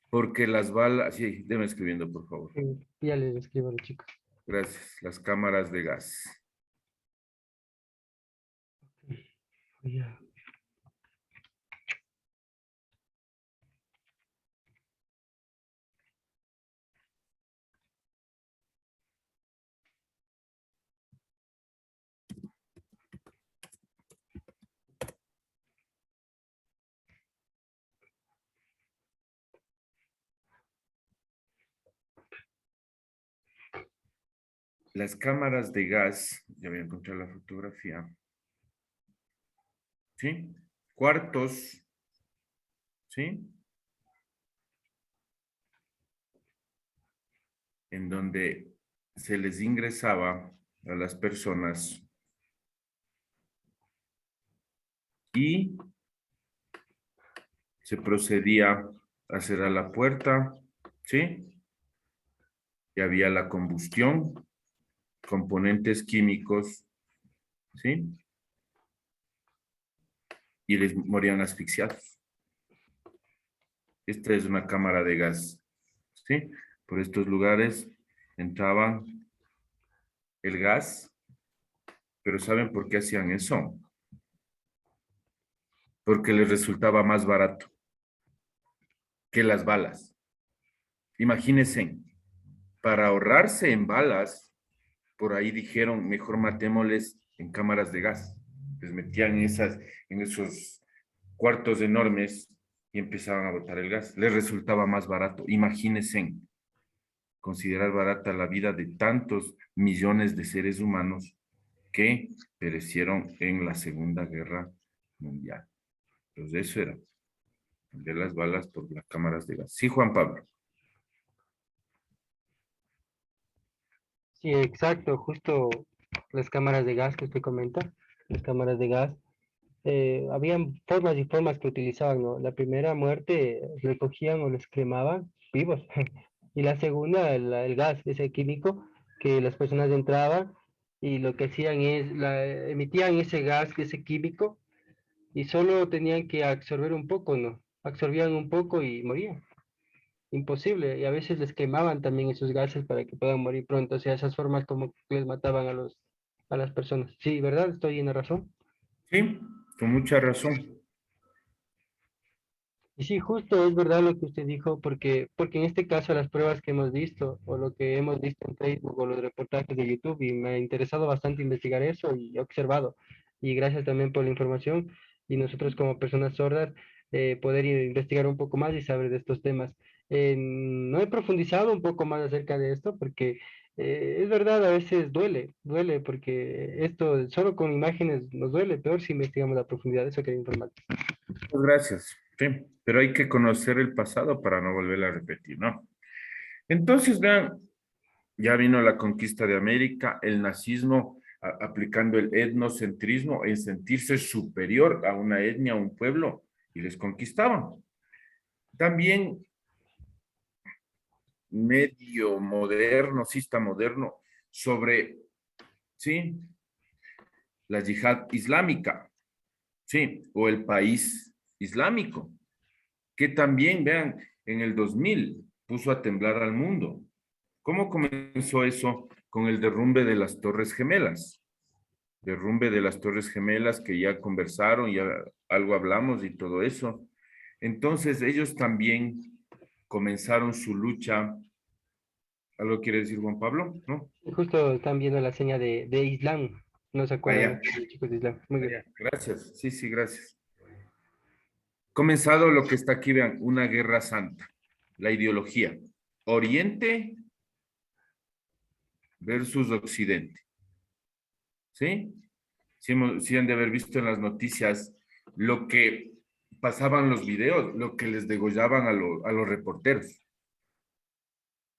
Porque las balas... Sí, déme escribiendo, por favor. Ya les escribo a los chicos. Gracias. Las cámaras de gas. Ya. Las cámaras de gas, ya voy a encontrar la fotografía. ¿Sí? Cuartos, ¿sí? En donde se les ingresaba a las personas y se procedía a cerrar la puerta, ¿sí? Y había la combustión, componentes químicos, ¿sí? Y les morían asfixiados. Esta es una cámara de gas, ¿sí? Por estos lugares entraba el gas, pero ¿saben por qué hacían eso? Porque les resultaba más barato que las balas. Imagínense, para ahorrarse en balas, por ahí dijeron, mejor matémosles en cámaras de gas. Les metían en esos cuartos enormes y empezaban a botar el gas. Les resultaba más barato. Imagínense considerar barata la vida de tantos millones de seres humanos que perecieron en la Segunda Guerra Mundial. Entonces eso era, cambiar las balas por las cámaras de gas. Sí, Juan Pablo. Sí, exacto, justo las cámaras de gas que usted comenta, las cámaras de gas, habían formas y formas que utilizaban, ¿no? La primera muerte recogían o los quemaban vivos. Y la segunda, el gas, ese químico, que las personas entraban y lo que hacían es, emitían ese gas, ese químico, y solo tenían que absorber un poco, ¿no? Absorbían un poco y morían. Imposible. Y a veces les quemaban también esos gases para que puedan morir pronto. O sea, esas formas como les mataban a las personas. Sí, ¿verdad? Estoy en la razón. Sí, con mucha razón. Y sí, justo es verdad lo que usted dijo, porque en este caso las pruebas que hemos visto, o lo que hemos visto en Facebook, o los reportajes de YouTube, y me ha interesado bastante investigar eso y he observado. Y gracias también por la información. Y nosotros como personas sordas, poder investigar un poco más y saber de estos temas. No he profundizado un poco más acerca de esto, porque es verdad, a veces duele, porque esto solo con imágenes nos duele, peor si investigamos la profundidad. Eso quería informar. Muchas gracias. Sí, pero hay que conocer el pasado para no volver a repetir, ¿no? Entonces, vean, ya vino la conquista de América, el nazismo aplicando el etnocentrismo en sentirse superior a una etnia, a un pueblo, y les conquistaban. También medio moderno, sí está moderno, sobre, ¿sí? La yihad islámica, ¿sí? O el país islámico, que también, vean, en el 2000 puso a temblar al mundo. ¿Cómo comenzó eso? Con el derrumbe de las Torres Gemelas. Derrumbe de las Torres Gemelas que ya conversaron, ya algo hablamos y todo eso. Entonces ellos también comenzaron su lucha. ¿Algo quiere decir Juan Pablo? ¿No? Justo están viendo la seña de Islam. No se acuerdan Allá, los chicos de Islam. Muy bien. allá. Gracias. Sí, sí, gracias. Comenzado lo que está aquí, vean, una guerra santa. La ideología. Oriente versus Occidente. ¿Sí? Sí han de haber visto en las noticias lo que pasaban los videos, lo que les degollaban a los reporteros.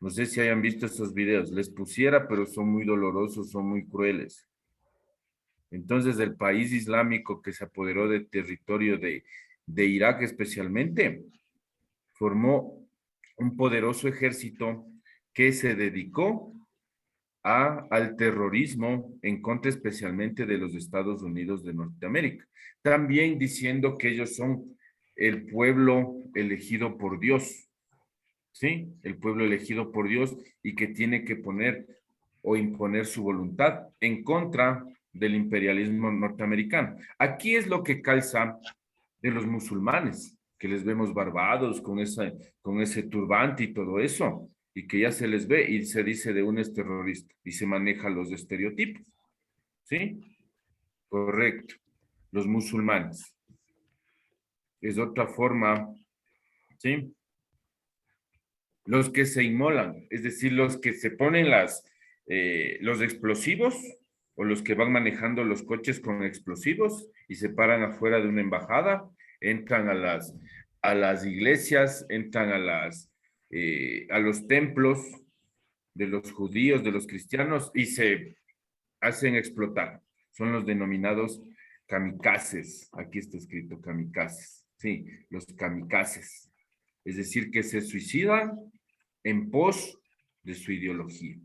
No sé si hayan visto esos videos. Les pusiera, pero son muy dolorosos, son muy crueles. Entonces, el país islámico que se apoderó del territorio de Irak especialmente, formó un poderoso ejército que se dedicó al terrorismo en contra especialmente de los Estados Unidos de Norteamérica. También diciendo que ellos son el pueblo elegido por Dios, ¿sí? El pueblo elegido por Dios y que tiene que poner o imponer su voluntad en contra del imperialismo norteamericano. Aquí es lo que calza de los musulmanes, que les vemos barbados con ese turbante y todo eso, y que ya se les ve y se dice de un es terrorista y se manejan los estereotipos. ¿Sí? Correcto. Los musulmanes. Es otra forma, ¿sí? Los que se inmolan, es decir, los que se ponen los explosivos o los que van manejando los coches con explosivos y se paran afuera de una embajada, entran a las iglesias, entran a los templos de los judíos, de los cristianos y se hacen explotar. Son los denominados kamikazes. Aquí está escrito kamikazes. Sí, los kamikazes. Es decir, que se suicidan en pos de su ideología.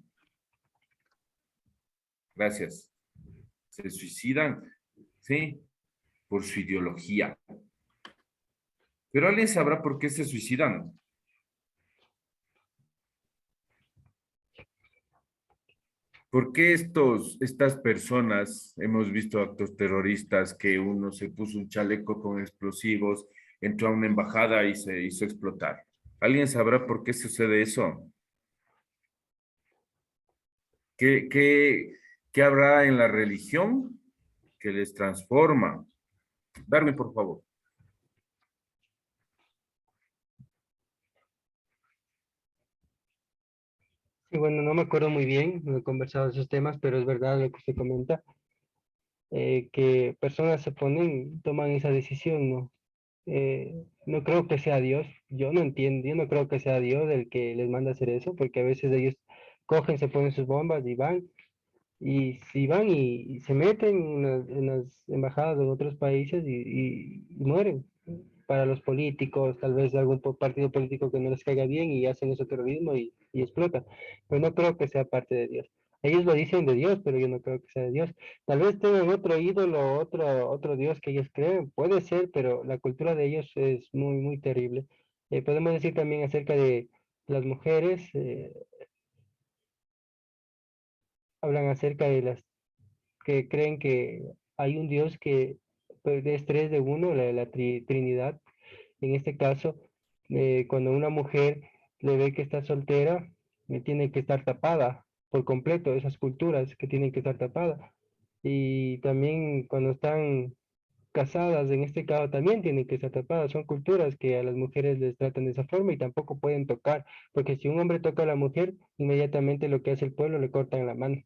Gracias. Se suicidan, ¿sí? Por su ideología. Pero alguien sabrá por qué se suicidan. ¿Por qué estas personas, hemos visto actos terroristas que uno se puso un chaleco con explosivos, entró a una embajada y se hizo explotar? ¿Alguien sabrá por qué sucede eso? ¿Qué habrá en la religión que les transforma? Darme, por favor. Y bueno, no me acuerdo muy bien, no he conversado esos temas, pero es verdad lo que usted comenta, que personas se ponen, toman esa decisión, ¿no? No creo que sea Dios, yo no entiendo, yo no creo que sea Dios el que les manda a hacer eso, porque a veces ellos cogen, se ponen sus bombas y van, y si van y se meten en las embajadas de otros países y mueren. Para los políticos, tal vez algún partido político que no les caiga bien y hacen ese terrorismo y explotan. Pero no creo que sea parte de Dios. Ellos lo dicen de Dios, pero yo no creo que sea de Dios. Tal vez tengan otro ídolo, otro Dios que ellos creen, puede ser, pero la cultura de ellos es muy, muy terrible. Podemos decir también acerca de las mujeres, hablan acerca de las que creen que hay un Dios que pues, es tres de uno, la Trinidad. En este caso, cuando una mujer le ve que está soltera, tiene que estar tapada por completo, esas culturas que tienen que estar tapadas. Y también cuando están casadas, en este caso, también tienen que estar tapadas. Son culturas que a las mujeres les tratan de esa forma y tampoco pueden tocar, porque si un hombre toca a la mujer, inmediatamente lo que hace el pueblo le cortan la mano.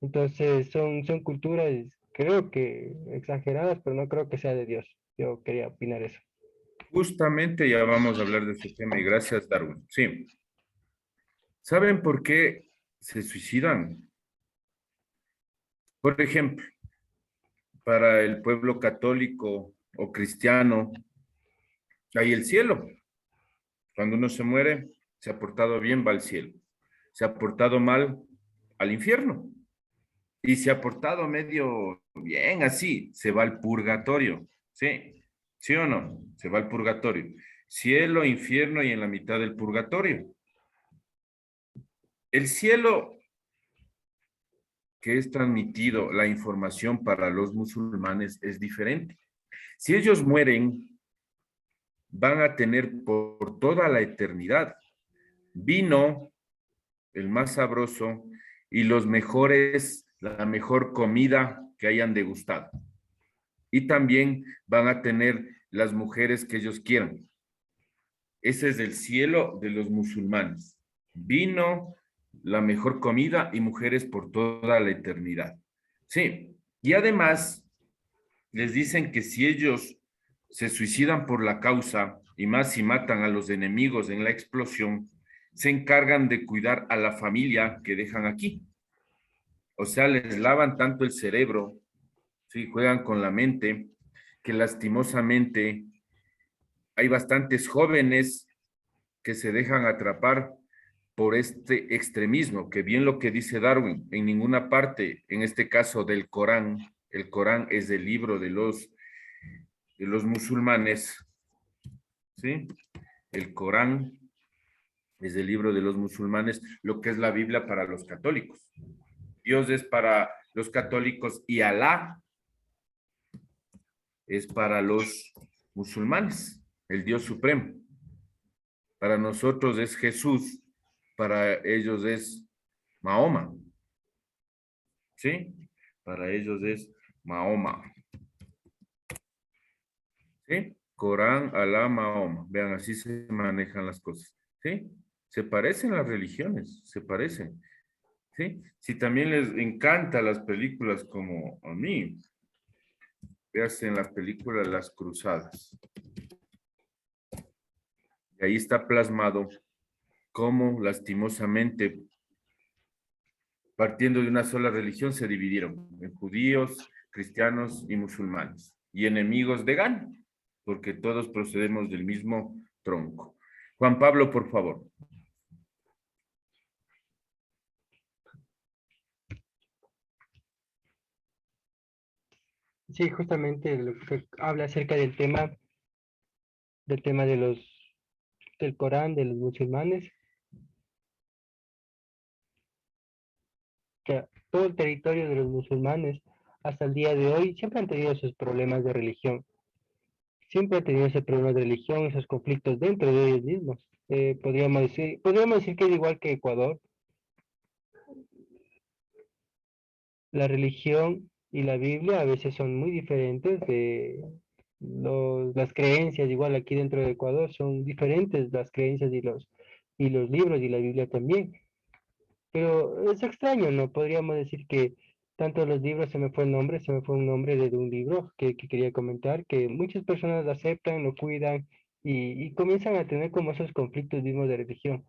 Entonces son culturas, creo que exageradas, pero no creo que sea de Dios. Yo quería opinar eso. Justamente ya vamos a hablar de ese tema y gracias, Darwin. Sí. ¿Saben por qué se suicidan? Por ejemplo, para el pueblo católico o cristiano, hay el cielo. Cuando uno se muere, se ha portado bien, va al cielo. Se ha portado mal, al infierno. Y se ha portado medio bien así, se va al purgatorio. ¿Sí? ¿Sí o no? Se va al purgatorio. Cielo, infierno y en la mitad del purgatorio. El cielo que es transmitido, la información para los musulmanes es diferente. Si ellos mueren, van a tener por toda la eternidad vino, el más sabroso, y los mejores, la mejor comida que hayan degustado. Y también van a tener las mujeres que ellos quieran. Ese es el cielo de los musulmanes. Vino, la mejor comida y mujeres por toda la eternidad. Sí, y además les dicen que si ellos se suicidan por la causa, y más si matan a los enemigos en la explosión, se encargan de cuidar a la familia que dejan aquí. O sea, les lavan tanto el cerebro, ¿sí? Juegan con la mente, que lastimosamente hay bastantes jóvenes que se dejan atrapar por este extremismo, que bien lo que dice Darwin, en ninguna parte, en este caso del Corán, el Corán es el libro de los musulmanes, ¿sí? El Corán es el libro de los musulmanes, lo que es la Biblia para los católicos. Dios es para los católicos y Alá es para los musulmanes, el Dios supremo. Para nosotros es Jesús, para ellos es Mahoma, ¿sí? Para ellos es Mahoma, ¿sí? Corán, Alá, Mahoma. Vean, así se manejan las cosas, ¿sí? Se parecen las religiones, se parecen, ¿sí? Si también les encantan las películas como a mí, véanse en las películas Las Cruzadas. Y ahí está plasmado cómo lastimosamente, partiendo de una sola religión, se dividieron en judíos, cristianos y musulmanes, y enemigos de Gana, porque todos procedemos del mismo tronco. Juan Pablo, por favor. Sí, justamente lo que habla acerca del tema del Corán, de los musulmanes, que todo el territorio de los musulmanes hasta el día de hoy siempre han tenido sus problemas de religión, siempre han tenido ese problema de religión, esos conflictos dentro de ellos mismos. Podríamos decir que es igual que Ecuador, la religión y la Biblia a veces son muy diferentes las creencias, igual aquí dentro de Ecuador son diferentes las creencias y los libros y la Biblia también. Pero es extraño, ¿no? Podríamos decir que tanto los libros, se me fue un nombre de un libro que quería comentar, que muchas personas lo aceptan, lo cuidan y comienzan a tener como esos conflictos mismos de religión.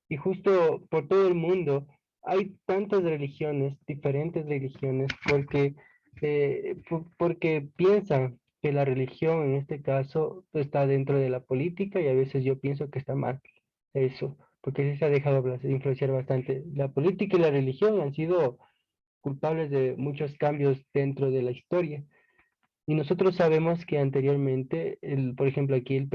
Y justo por todo el mundo hay tantas religiones, diferentes religiones, porque piensan que la religión en este caso está dentro de la política y a veces yo pienso que está mal eso, porque sí se ha dejado influenciar bastante. La política y la religión han sido culpables de muchos cambios dentro de la historia. Y nosotros sabemos que anteriormente, por ejemplo, aquí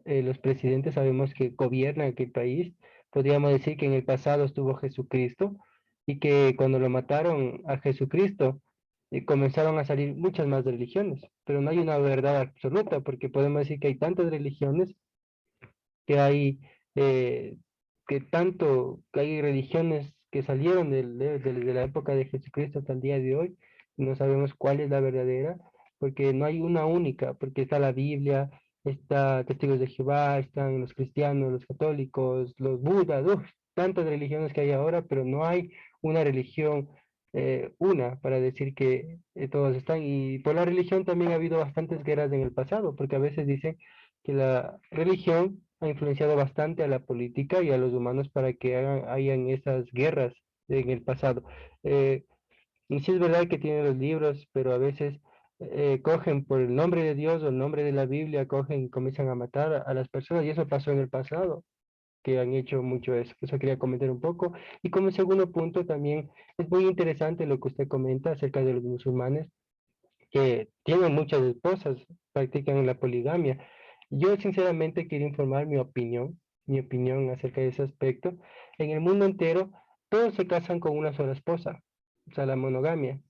los presidentes sabemos que gobiernan aquel país. Podríamos decir que en el pasado estuvo Jesucristo y que cuando lo mataron a Jesucristo, comenzaron a salir muchas más religiones, pero no hay una verdad absoluta, porque podemos decir que hay tantas religiones que hay, eh, que hay religiones que salieron de la época de Jesucristo hasta el día de hoy, no sabemos cuál es la verdadera, porque no hay una única, porque está la Biblia, está Testigos de Jehová, están los cristianos, los católicos, los budas, uf, tantas religiones que hay ahora, pero no hay una religión una para decir que todos están. Y por la religión también ha habido bastantes guerras en el pasado, porque a veces dicen que la religión ha influenciado bastante a la política y a los humanos para que hayan esas guerras en el pasado. Eh, Y sí es verdad que tienen los libros, pero a veces cogen por el nombre de Dios o el nombre de la Biblia, cogen y comienzan a matar a las personas, y eso pasó en el pasado, que han hecho mucho eso. Eso quería comentar un poco. Y como segundo punto, también es muy interesante lo que usted comenta acerca de los musulmanes, que tienen muchas esposas, practican la poligamia. Yo sinceramente quiero informar mi opinión acerca de ese aspecto. En el mundo entero, todos se casan con una sola esposa, o sea, la monogamia.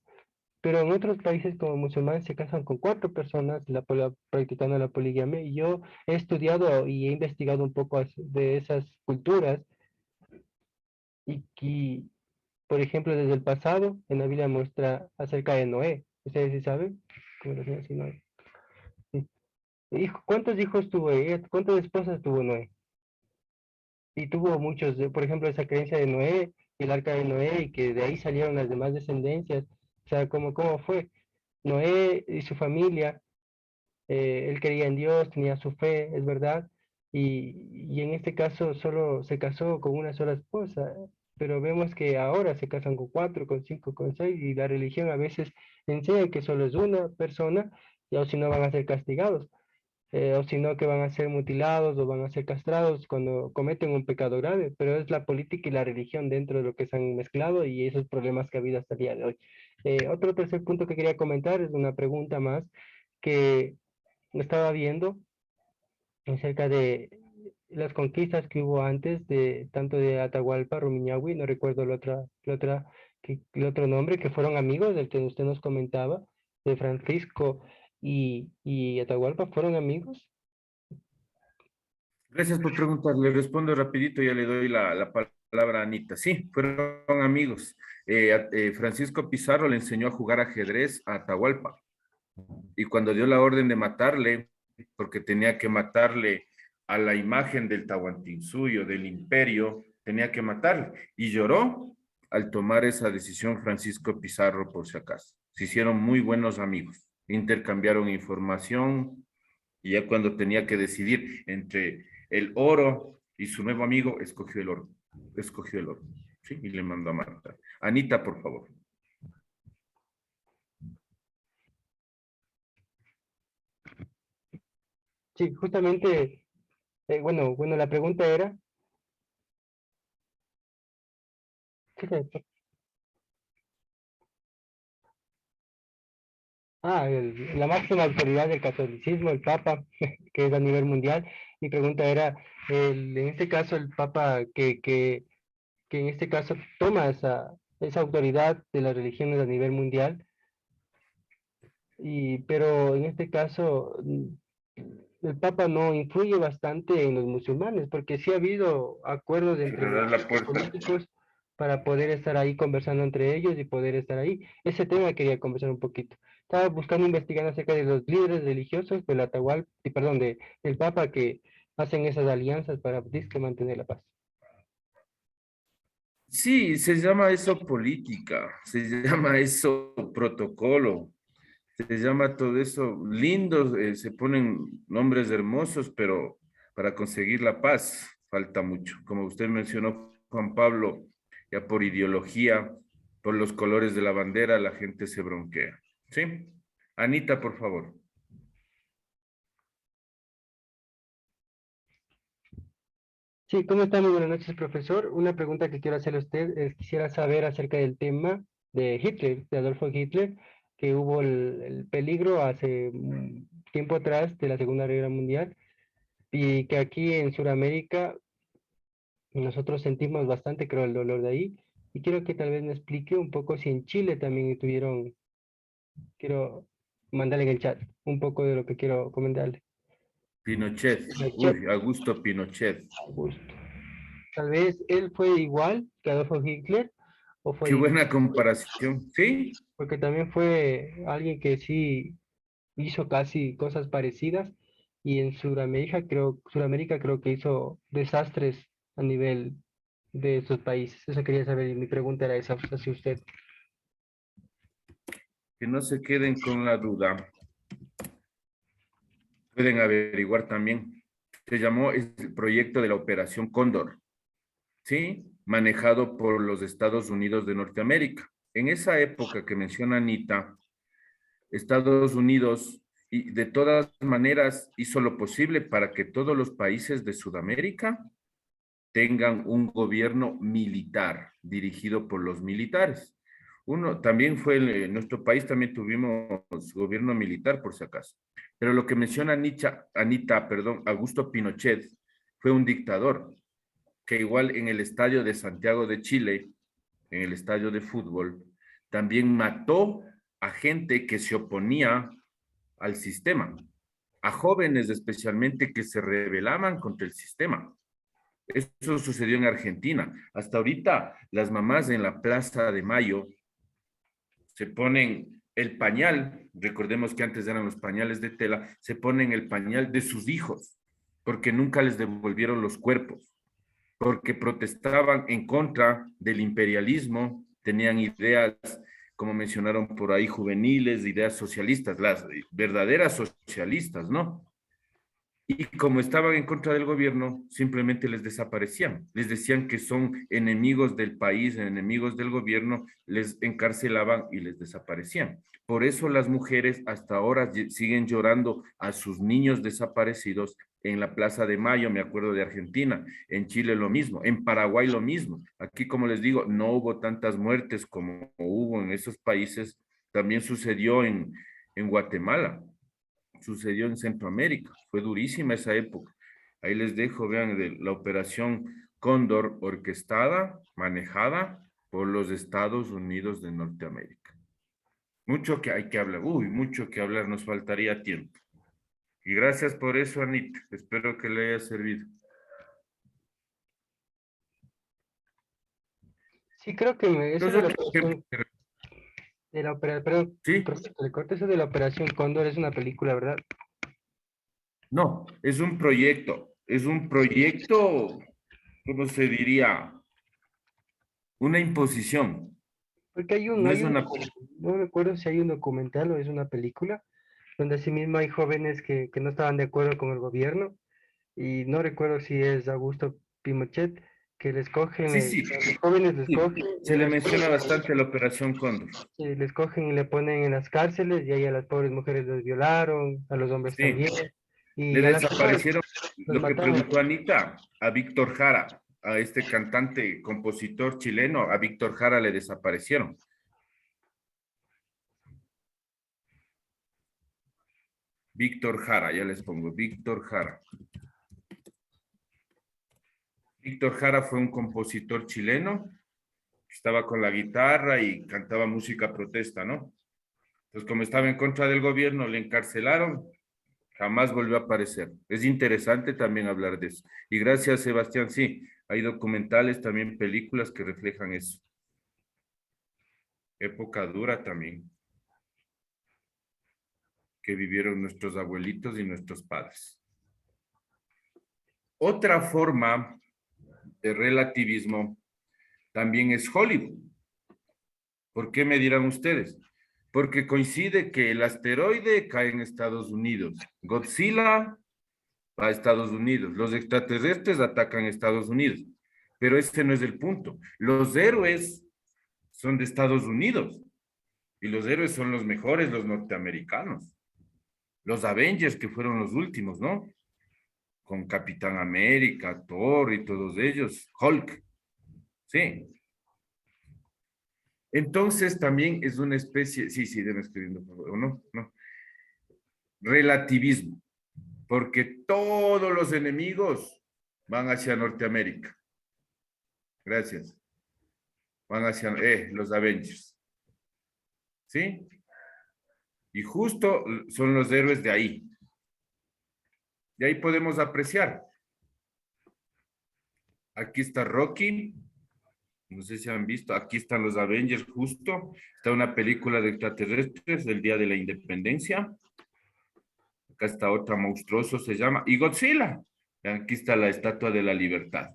Pero en otros países como musulmanes se casan con cuatro personas practicando la poligamia. Y yo he estudiado y he investigado un poco de esas culturas y, por ejemplo, desde el pasado, en la Biblia muestra acerca de Noé. ¿Ustedes sí saben? Como lo hacían así, Noé. Sí. ¿Cuántos hijos tuvo ella? ¿Cuántas esposas tuvo Noé? Y tuvo muchos, por ejemplo, esa creencia de Noé, el arca de Noé, y que de ahí salieron las demás descendencias. O sea, ¿cómo fue? Noé y su familia, él creía en Dios, tenía su fe, es verdad, y en este caso solo se casó con una sola esposa, pero vemos que ahora se casan con cuatro, con cinco, con seis, y la religión a veces enseña que solo es una persona, y o si no van a ser castigados, o si no que van a ser mutilados o van a ser castrados cuando cometen un pecado grave, pero es la política y la religión dentro de lo que se han mezclado y esos problemas que ha habido hasta el día de hoy. Otro tercer punto que quería comentar es una pregunta más que estaba viendo acerca de las conquistas que hubo antes de tanto de Atahualpa, Rumiñahui, no recuerdo el otro nombre, que fueron amigos del que usted nos comentaba, de Francisco y Atahualpa, ¿fueron amigos? Gracias por preguntar. Le respondo rapidito, ya le doy la palabra a Anita. Sí, fueron amigos. Francisco Pizarro le enseñó a jugar ajedrez a Atahualpa y cuando dio la orden de matarle, porque tenía que matarle a la imagen del Tahuantinsuyo, del imperio, tenía que matarle. Y lloró al tomar esa decisión Francisco Pizarro, por si acaso. Se hicieron muy buenos amigos, intercambiaron información y ya cuando tenía que decidir entre el oro y su nuevo amigo, escogió el oro. Escogió el oro. ¿Sí? Y le mandó a matar. Anita, por favor. Sí, justamente, bueno, la pregunta era, ¿qué? La máxima autoridad del catolicismo, el Papa, que es a nivel mundial. Mi pregunta era, en este caso, el Papa que en este caso toma esa autoridad de las religiones a nivel mundial, pero en este caso el Papa no influye bastante en los musulmanes, porque sí ha habido acuerdos entre Cerrar la los puerta. políticos para poder estar ahí conversando entre ellos y poder estar ahí. Ese tema quería conversar un poquito. Estaba buscando investigar acerca de los líderes religiosos del Atahualpa, perdón, del Papa que hacen esas alianzas para disque mantener la paz. Sí, se llama eso política, se llama eso protocolo, se llama todo eso lindo, se ponen nombres hermosos, pero para conseguir la paz falta mucho. Como usted mencionó, Juan Pablo, ya por ideología, por los colores de la bandera, la gente se bronquea. ¿Sí? Anita, por favor. Sí, ¿cómo está? Muy buenas noches, profesor. Una pregunta que quiero hacerle a usted es, quisiera saber acerca del tema de Hitler, de Adolfo Hitler, que hubo el peligro hace tiempo atrás de la Segunda Guerra Mundial y que aquí en Sudamérica nosotros sentimos bastante, creo, el dolor de ahí. Y quiero que tal vez me explique un poco si en Chile también tuvieron, quiero mandarle en el chat un poco de lo que quiero comentarle. Pinochet, Pinochet, uy, Augusto Pinochet. Augusto. Tal vez él fue igual que Adolfo Hitler o fue Qué buena diferente, comparación. ¿Sí? porque también fue alguien que sí hizo casi cosas parecidas y en Sudamérica creo que hizo desastres a nivel de sus países. Eso quería saber y mi pregunta era esa hacia usted. Que no se queden con la duda. Pueden averiguar también. Se llamó el proyecto de la Operación Cóndor, ¿sí? Manejado por los Estados Unidos de Norteamérica. en esa época que menciona Anita, Estados Unidos y de todas maneras hizo lo posible para que todos los países de Sudamérica tengan un gobierno militar dirigido por los militares. Uno también fue, en nuestro país también tuvimos gobierno militar por si acaso. Pero lo que menciona Anita, perdón, Augusto Pinochet, fue un dictador que igual en el estadio de Santiago de Chile, en el estadio de fútbol, también mató a gente que se oponía al sistema, a jóvenes especialmente que se rebelaban contra el sistema. Eso sucedió en Argentina. Hasta ahorita las mamás en la Plaza de Mayo se ponen el pañal, recordemos que antes eran los pañales de tela, se ponen el pañal de sus hijos, porque nunca les devolvieron los cuerpos, porque protestaban en contra del imperialismo, tenían ideas, como mencionaron por ahí, juveniles, ideas socialistas, las verdaderas socialistas, ¿no? Y como estaban en contra del gobierno, simplemente les desaparecían. Les decían que son enemigos del país, enemigos del gobierno, les encarcelaban y les desaparecían. Por eso las mujeres hasta ahora siguen llorando a sus niños desaparecidos en la Plaza de Mayo, me acuerdo de Argentina, en Chile lo mismo, en Paraguay lo mismo. Aquí, como les digo, no hubo tantas muertes como hubo en esos países, también sucedió en Guatemala, sucedió en Centroamérica. Fue durísima esa época. Ahí les dejo, vean, de la operación Cóndor orquestada, manejada por los Estados Unidos de Norteamérica. Mucho que hay que hablar, mucho que hablar, nos faltaría tiempo. Y gracias por eso, Anita. Espero que le haya servido. Sí, creo que eso de la Entonces, operación, perdón, ¿sí? le corto eso de la operación Cóndor, es una película, ¿verdad? No, es un proyecto, ¿cómo se diría? Una imposición, Porque no es una... no recuerdo si hay un documental o es una película, donde asimismo hay jóvenes que no estaban de acuerdo con el gobierno, y no recuerdo si es Augusto Pinochet, que les cogen, Sí, sí, los jóvenes les sí, cogen, se le menciona bastante la Operación Cóndor. les cogen y le ponen en las cárceles, y ahí a las pobres mujeres los violaron, a los hombres Sí, también, le y a las final desaparecieron, los lo que mataron. preguntó Anita, a Víctor Jara, a este cantante, compositor chileno, a Víctor Jara le desaparecieron. Víctor Jara, ya les pongo, Víctor Jara. Víctor Jara fue un compositor chileno, estaba con la guitarra y cantaba música protesta, ¿no? Entonces, como estaba en contra del gobierno, le encarcelaron, jamás volvió a aparecer. Es interesante también hablar de eso. Y gracias, Sebastián, sí, hay documentales, también películas que reflejan eso. Época dura también, que vivieron nuestros abuelitos y nuestros padres. Otra forma de relativismo también es Hollywood. ¿Por qué me dirán ustedes? Porque coincide que el asteroide cae en Estados Unidos, Godzilla va a Estados Unidos, los extraterrestres atacan a Estados Unidos, pero ese no es el punto. Los héroes son de Estados Unidos y los héroes son los mejores, los norteamericanos. Los Avengers que fueron los últimos, ¿no? Con Capitán América, Thor y todos ellos, Hulk, sí. Entonces también es una especie, sí, deben escribiendo, por favor, no, relativismo, porque todos los enemigos van hacia Norteamérica. Gracias. Van hacia los Avengers. ¿Sí? Y justo son los héroes de ahí. De ahí podemos apreciar. Aquí está Rocky. No sé si han visto. Aquí están los Avengers justo. Está una película de extraterrestres del Día de la Independencia. Acá está otra monstruoso, se llama. Y Godzilla. Aquí está la Estatua de la Libertad.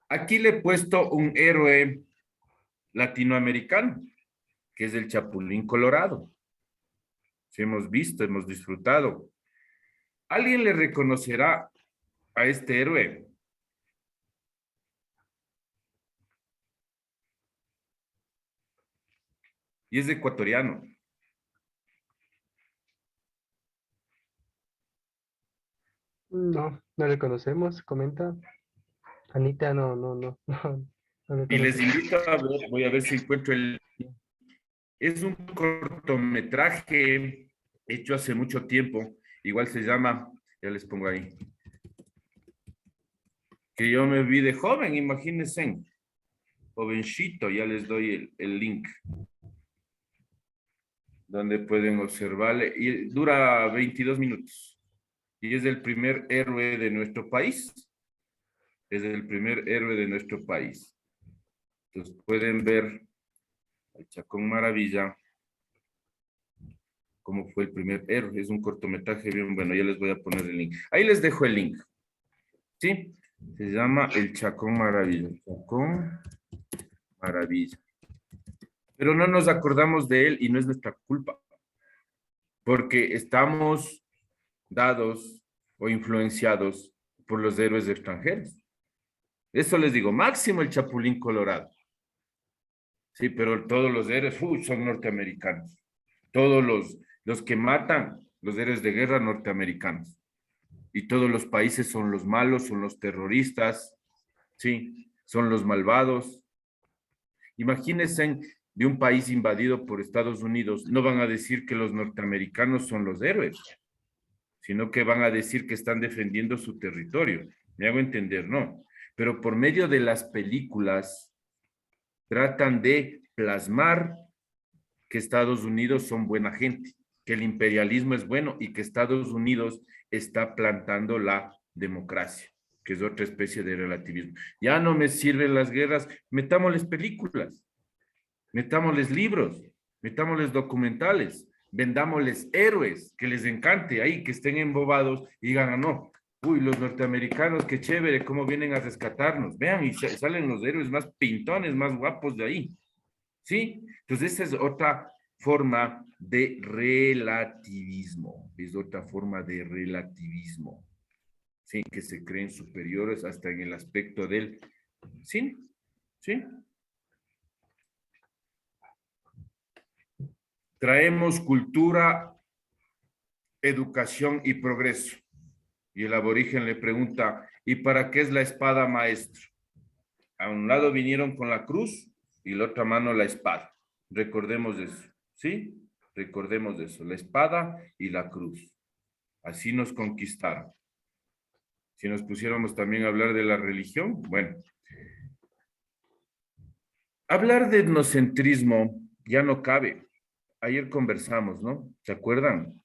Aquí le he puesto un héroe latinoamericano, que es el Chapulín Colorado. Si hemos visto, hemos disfrutado. ¿Alguien le reconocerá a este héroe? y es ecuatoriano. No, no le conocemos, comenta. Anita, no, no, no, no, no le Y les conocemos. invito a ver, voy a ver si encuentro el... Es un cortometraje hecho hace mucho tiempo, igual se llama, ya les pongo ahí, que yo me vi de joven, imagínense, jovencito, ya les doy el link, donde pueden observarle, y dura 22 minutos, y es el primer héroe de nuestro país, es el primer héroe de nuestro país. Entonces pueden ver el Chacón Maravilla, cómo fue el primer héroe, es un cortometraje bien bueno, ya les voy a poner el link. Ahí les dejo el link, ¿sí? Se llama El Chacón Maravilla, Chacón Maravilla. Pero no nos acordamos de él y no es nuestra culpa, porque estamos dados o influenciados por los héroes extranjeros. Eso les digo, máximo el Chapulín Colorado. Sí, pero todos los héroes son norteamericanos. Todos los que matan, los héroes de guerra norteamericanos. Y todos los países son los malos, son los terroristas, sí, son los malvados. Imagínense de un país invadido por Estados Unidos, no van a decir que los norteamericanos son los héroes, sino que van a decir que están defendiendo su territorio. Me hago entender, no. Pero por medio de las películas tratan de plasmar que Estados Unidos son buena gente, que el imperialismo es bueno y que Estados Unidos está plantando la democracia, que es otra especie de relativismo. Ya no me sirven las guerras, metámosles películas, metámosles libros, metámosles documentales, vendámosles héroes, que les encante ahí, que estén embobados y digan, ah, no, uy, los norteamericanos, qué chévere, cómo vienen a rescatarnos. Vean, y salen los héroes más pintones, más guapos de ahí. ¿Sí? Entonces, esa es otra forma de relativismo. Es otra forma de relativismo. ¿Sí? Que se creen superiores hasta en el aspecto del... ¿Sí? ¿Sí? Traemos cultura, educación y progreso. Y el aborigen le pregunta, ¿y para qué es la espada, maestro? A un lado vinieron con la cruz y la otra mano la espada. Recordemos eso, ¿sí? Recordemos eso, la espada y la cruz. Así nos conquistaron. Si nos pusiéramos también a hablar de la religión, bueno. Hablar de etnocentrismo ya no cabe. Ayer conversamos, ¿no? ¿Se acuerdan?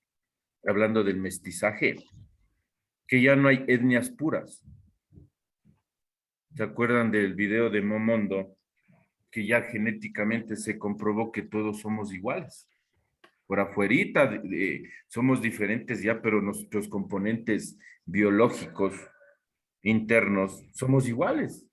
Hablando del mestizaje, que ya no hay etnias puras. ¿Se acuerdan del video de Momondo? Que ya genéticamente se comprobó que todos somos iguales. Por afuerita somos diferentes ya, pero nuestros componentes biológicos internos somos iguales,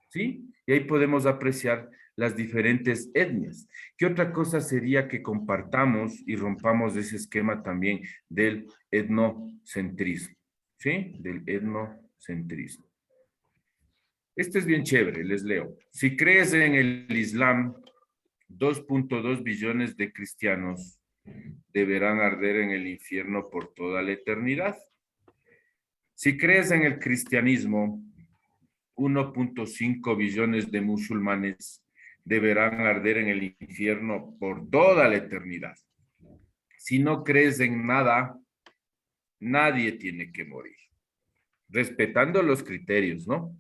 ¿sí? Y ahí podemos apreciar las diferentes etnias. ¿Qué otra cosa sería que compartamos y rompamos ese esquema también del etnocentrismo? ¿Sí? Del etnocentrismo. Este es bien chévere, les leo. Si crees en el Islam, 2.2 billones de cristianos deberán arder en el infierno por toda la eternidad. Si crees en el cristianismo, 1.5 billones de musulmanes deberán arder en el infierno por toda la eternidad. Si no crees en nada, nadie tiene que morir. Respetando los criterios, ¿no?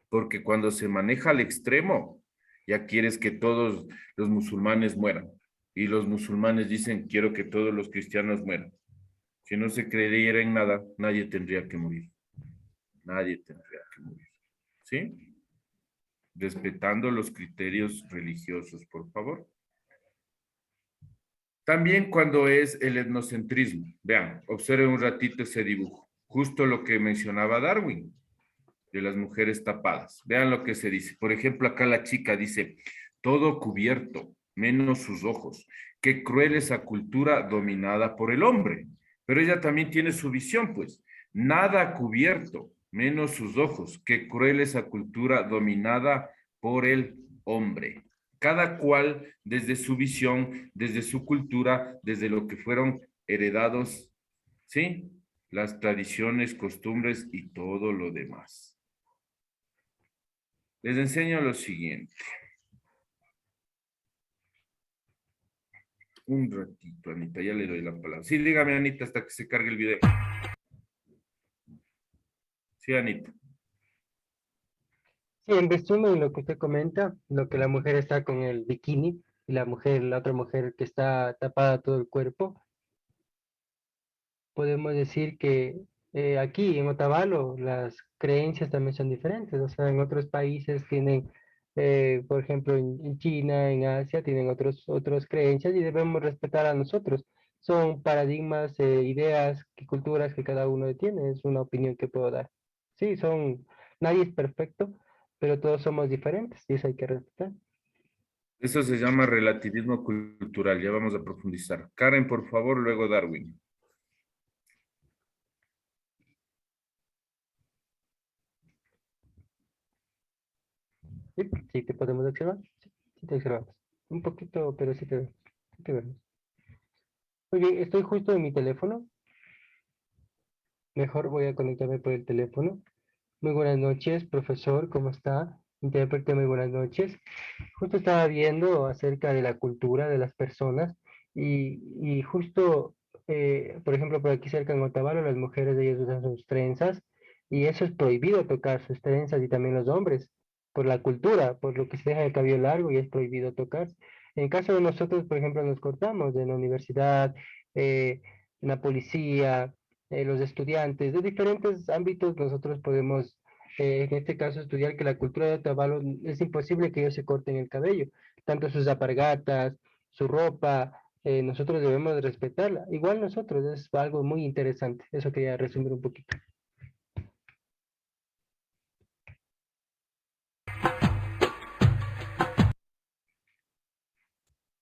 Porque cuando se maneja al extremo, ya quieres que todos los musulmanes mueran. Y los musulmanes dicen, quiero que todos los cristianos mueran. Si no se creyera en nada, nadie tendría que morir. Nadie tendría que morir. ¿Sí? Respetando los criterios religiosos, por favor. También cuando es el etnocentrismo. Vean, observen un ratito ese dibujo. Justo lo que mencionaba Darwin, de las mujeres tapadas. Vean lo que se dice. Por ejemplo, acá la chica dice, todo cubierto, menos sus ojos. Qué cruel esa cultura dominada por el hombre. Pero ella también tiene su visión, pues. Nada cubierto, menos sus ojos. Qué cruel esa cultura dominada por el hombre. cada cual desde su visión, desde su cultura, desde lo que fueron heredados, ¿sí? Las tradiciones, costumbres y todo lo demás. Les enseño lo siguiente. Un ratito, Anita, ya le doy la palabra. Sí, dígame, Anita, hasta que se cargue el video. Sí, Anita. Sí, en resumen, lo que usted comenta, lo que la mujer está con el bikini y la otra mujer que está tapada todo el cuerpo, podemos decir que aquí en Otavalo las creencias también son diferentes. O sea, en otros países tienen, por ejemplo, en China, en Asia, tienen otras creencias y debemos respetar a nosotros. Son paradigmas, ideas y culturas que cada uno tiene. Es una opinión que puedo dar. Sí, nadie es perfecto, pero todos somos diferentes y eso hay que respetar. Eso se llama relativismo cultural. Ya vamos a profundizar. Karen, por favor, luego Darwin. Sí, sí te podemos observar. Sí, sí te observamos. Un poquito, pero sí te vemos. Oye, estoy justo en mi teléfono. Mejor voy a conectarme por el teléfono. Muy buenas noches, profesor, ¿cómo está? Intérprete, muy buenas noches. Justo estaba viendo acerca de la cultura de las personas y justo, por ejemplo, por aquí cerca en Otavalo, las mujeres de ellas usan sus trenzas y eso es prohibido tocar sus trenzas y también los hombres, por la cultura, por lo que se deja el cabello largo y es prohibido tocar. En caso de nosotros, por ejemplo, nos cortamos en la universidad, en la policía, los estudiantes de diferentes ámbitos, nosotros podemos en este caso estudiar que la cultura de Otavalo es imposible que ellos se corten el cabello, tanto sus alpargatas, su ropa, nosotros debemos de respetarla. Igual nosotros, es algo muy interesante. Eso quería resumir un poquito.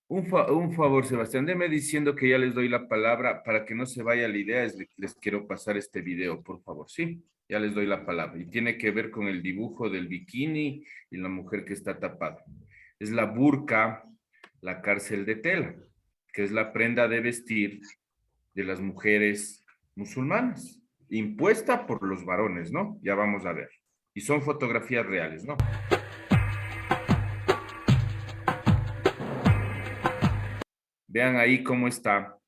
Un favor, Sebastián, deme diciendo que ya les doy la palabra para que no se vaya la idea. Les quiero pasar este video, por favor. Sí, ya les doy la palabra. Y tiene que ver con el dibujo del bikini y la mujer que está tapada. Es la burka, la cárcel de tela, que es la prenda de vestir de las mujeres musulmanas, impuesta por los varones, ¿no? Ya vamos a ver. Y son fotografías reales, ¿no? Vean ahí cómo está.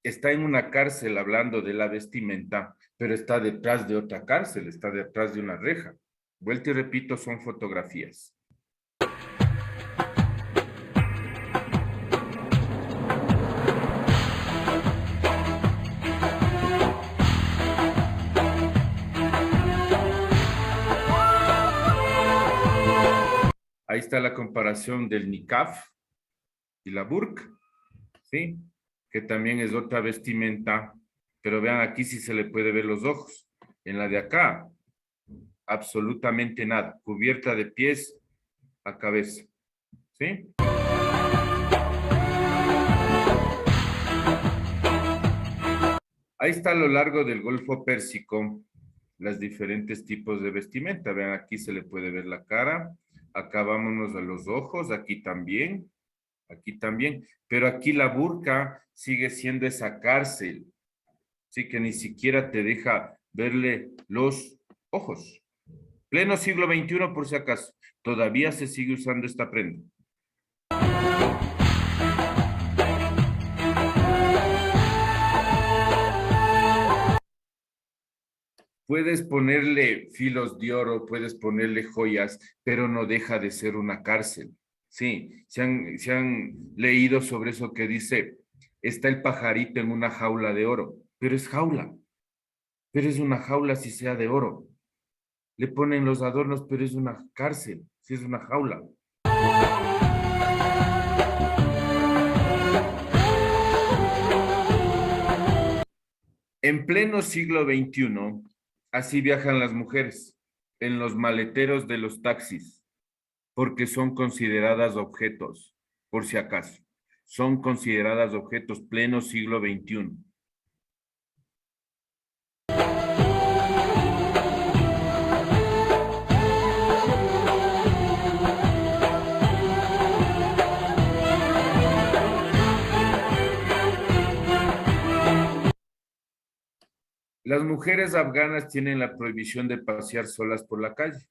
Está en una cárcel hablando de la vestimenta, pero está detrás de otra cárcel, está detrás de una reja. Vuelta y repito, son fotografías. Ahí está la comparación del niqab y la burka, ¿sí? Que también es otra vestimenta, pero vean aquí si se le puede ver los ojos. En la de acá, absolutamente nada, cubierta de pies a cabeza, ¿sí? Ahí está a lo largo del Golfo Pérsico los diferentes tipos de vestimenta. Vean, aquí se le puede ver la cara, acá vámonos a los ojos, aquí también, pero aquí la burka sigue siendo esa cárcel, sí que ni siquiera te deja verle los ojos. Pleno siglo XXI, por si acaso, todavía se sigue usando esta prenda. Puedes ponerle filos de oro, puedes ponerle joyas, pero no deja de ser una cárcel. Sí, se han leído sobre eso que dice, está el pajarito en una jaula de oro, pero es jaula, pero es una jaula si sea de oro. Le ponen los adornos, pero es una cárcel, si es una jaula. En pleno siglo XXI, así viajan las mujeres, en los maleteros de los taxis, porque son consideradas objetos, por si acaso. Son consideradas objetos pleno siglo XXI. Las mujeres afganas tienen la prohibición de pasear solas por la calle,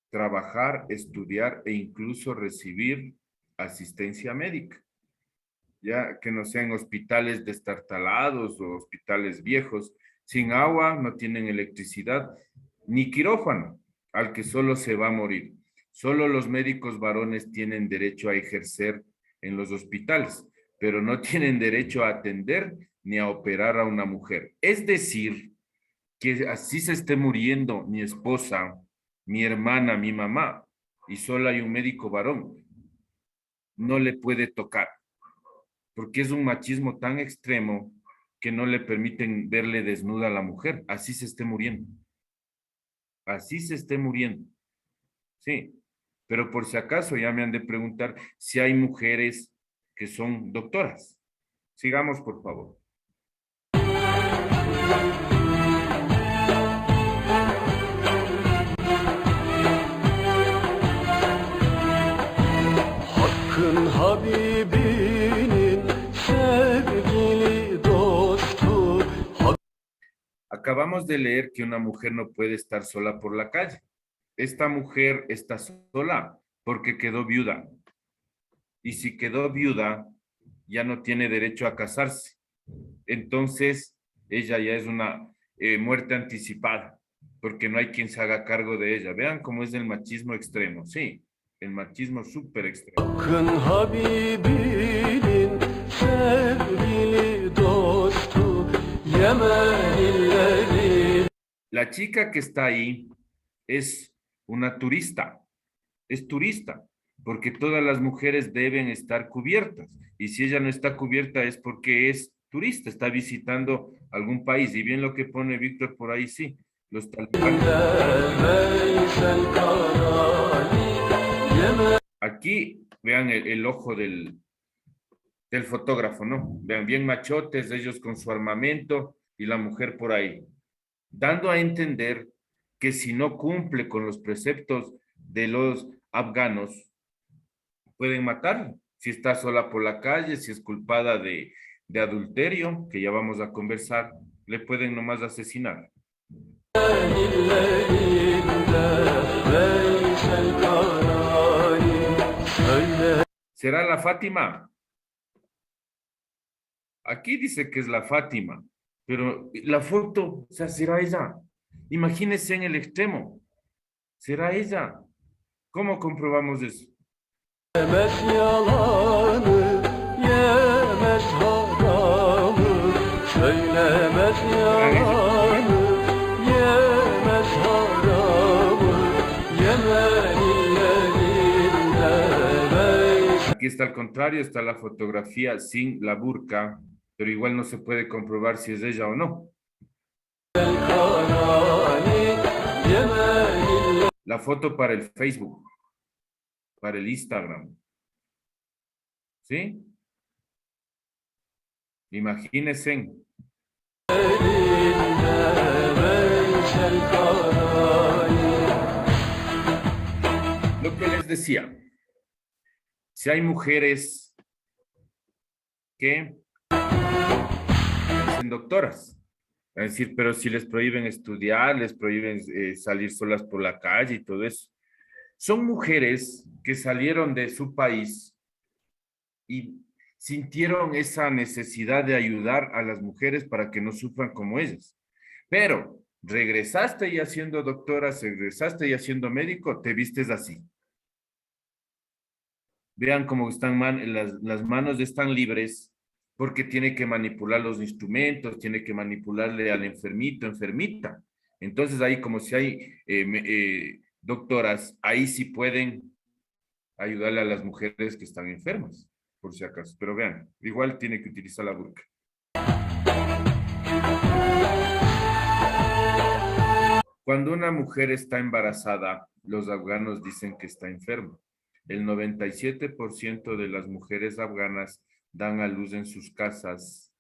trabajar, estudiar e incluso recibir asistencia médica, ya que no sean hospitales destartalados o hospitales viejos, sin agua, no tienen electricidad, ni quirófano, al que solo se va a morir. Solo los médicos varones tienen derecho a ejercer en los hospitales, pero no tienen derecho a atender ni a operar a una mujer. Es decir, que así se esté muriendo mi esposa, mi hermana, mi mamá, y solo hay un médico varón, no le puede tocar, porque es un machismo tan extremo que no le permiten verle desnuda a la mujer, así se esté muriendo, así se esté muriendo, sí. Pero por si acaso ya me han de preguntar si hay mujeres que son doctoras. Sigamos, por favor. Hakkın Habibinin sevgili dostu. Acabamos de leer que una mujer no puede estar sola por la calle. Esta mujer está sola porque quedó viuda. Y si quedó viuda, ya no tiene derecho a casarse. Entonces, ella ya es una muerte anticipada, porque no hay quien se haga cargo de ella. Vean cómo es el machismo extremo, sí, el machismo súper extremo. Hakkın Habibinin sevgili dostu. Yemenlilerin. La chica que está ahí es una turista, es turista, porque todas las mujeres deben estar cubiertas. Y si ella no está cubierta es porque es turista, está visitando algún país. Y bien lo que pone Víctor por ahí, sí, los talibanes. Veysel Karani. Yemen. Aquí vean el ojo del fotógrafo, ¿no? Vean, bien machotes, ellos con su armamento y la mujer por ahí, dando a entender que si no cumple con los preceptos de los afganos, pueden matarla. Si está sola por la calle, si es culpada de adulterio, que ya vamos a conversar, le pueden nomás asesinar. Veysel Karani. Söyle. ¿Será la Fátima? Aquí dice que es la Fátima, pero la foto, o sea, será ella. Imagínense en el extremo, será ella. ¿Cómo comprobamos eso? Yemez yalanı, yemez haramı, söylemez yalanı, yemez haramı, Yemenlilerinde Veysel Aquí está al contrario, está la fotografía sin la burka, pero igual no se puede comprobar si es ella o no. Karani, Yemenlilerinde. La foto para el Facebook, para el Instagram. ¿Sí? Imagínense. Veysel Karani. Lo que les decía, si hay mujeres que dicen doctoras, es decir, pero si les prohíben estudiar, les prohíben salir solas por la calle y todo eso, son mujeres que salieron de su país y sintieron esa necesidad de ayudar a las mujeres para que no sufran como ellas. Pero regresaste ya siendo doctora, regresaste ya siendo médico, te vistes así. Vean cómo están las manos están libres porque tiene que manipular los instrumentos, tiene que manipularle al enfermito, enfermita. Entonces ahí como si hay doctoras, ahí sí pueden ayudarle a las mujeres que están enfermas, por si acaso. Pero vean, igual tiene que utilizar la burka. Cuando una mujer está embarazada, los afganos dicen que está enferma. El 97% de las mujeres afganas dan a luz en sus casas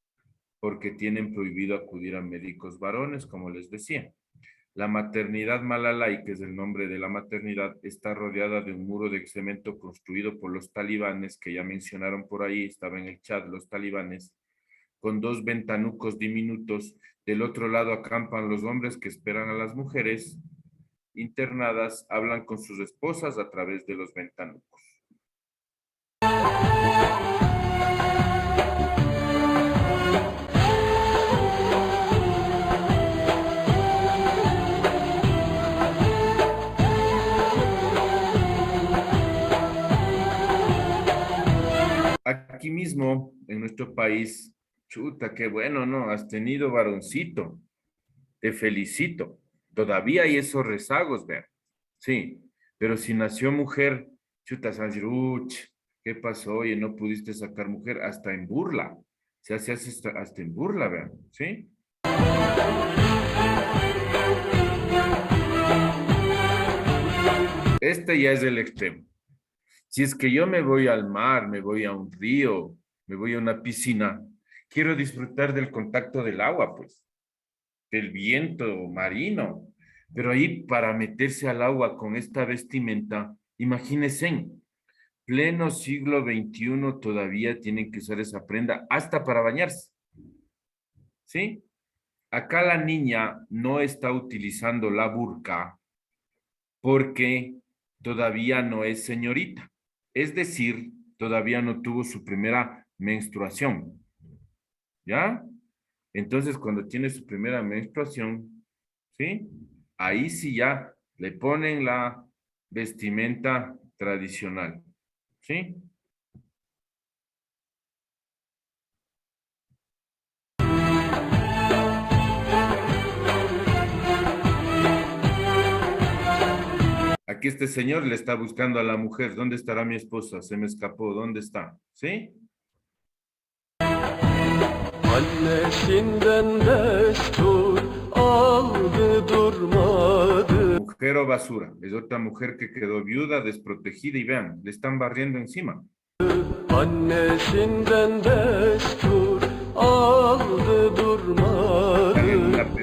porque tienen prohibido acudir a médicos varones, como les decía. La maternidad Malalai, que es el nombre de la maternidad, está rodeada de un muro de cemento construido por los talibanes, que ya mencionaron por ahí, estaba en el chat, los talibanes, con 2 ventanucos diminutos Del otro lado acampan los hombres que esperan a las mujeres internadas, hablan con sus esposas a través de los ventanucos. Aquí mismo, en nuestro país, chuta, qué bueno, ¿no? Has tenido varoncito, te felicito. Todavía hay esos rezagos, vean. Sí, pero si nació mujer, chuta, Sanjiruch, ¿qué pasó? Oye, no pudiste sacar mujer, hasta en burla. Se hace hasta en burla, vean, ¿sí? Este ya es el extremo. Si es que yo me voy al mar, me voy a un río, me voy a una piscina, quiero disfrutar del contacto del agua, pues, del viento marino. Pero ahí para meterse al agua con esta vestimenta, imagínense, pleno siglo XXI todavía tienen que usar esa prenda hasta para bañarse. ¿Sí? Acá la niña no está utilizando la burka porque todavía no es señorita. Es decir, todavía no tuvo su primera menstruación. ¿Ya? Entonces, cuando tiene su primera menstruación, ¿sí? Ahí sí ya le ponen la vestimenta tradicional. ¿Sí? Aquí este señor le está buscando a la mujer. ¿Dónde estará mi esposa? Se me escapó. ¿Dónde está? ¿Sí? Annesinden destur aldı durmadı. Mujer o basura. Es otra mujer que quedó viuda, desprotegida y vean, le están barriendo encima. Annesinden destur aldı durmadı.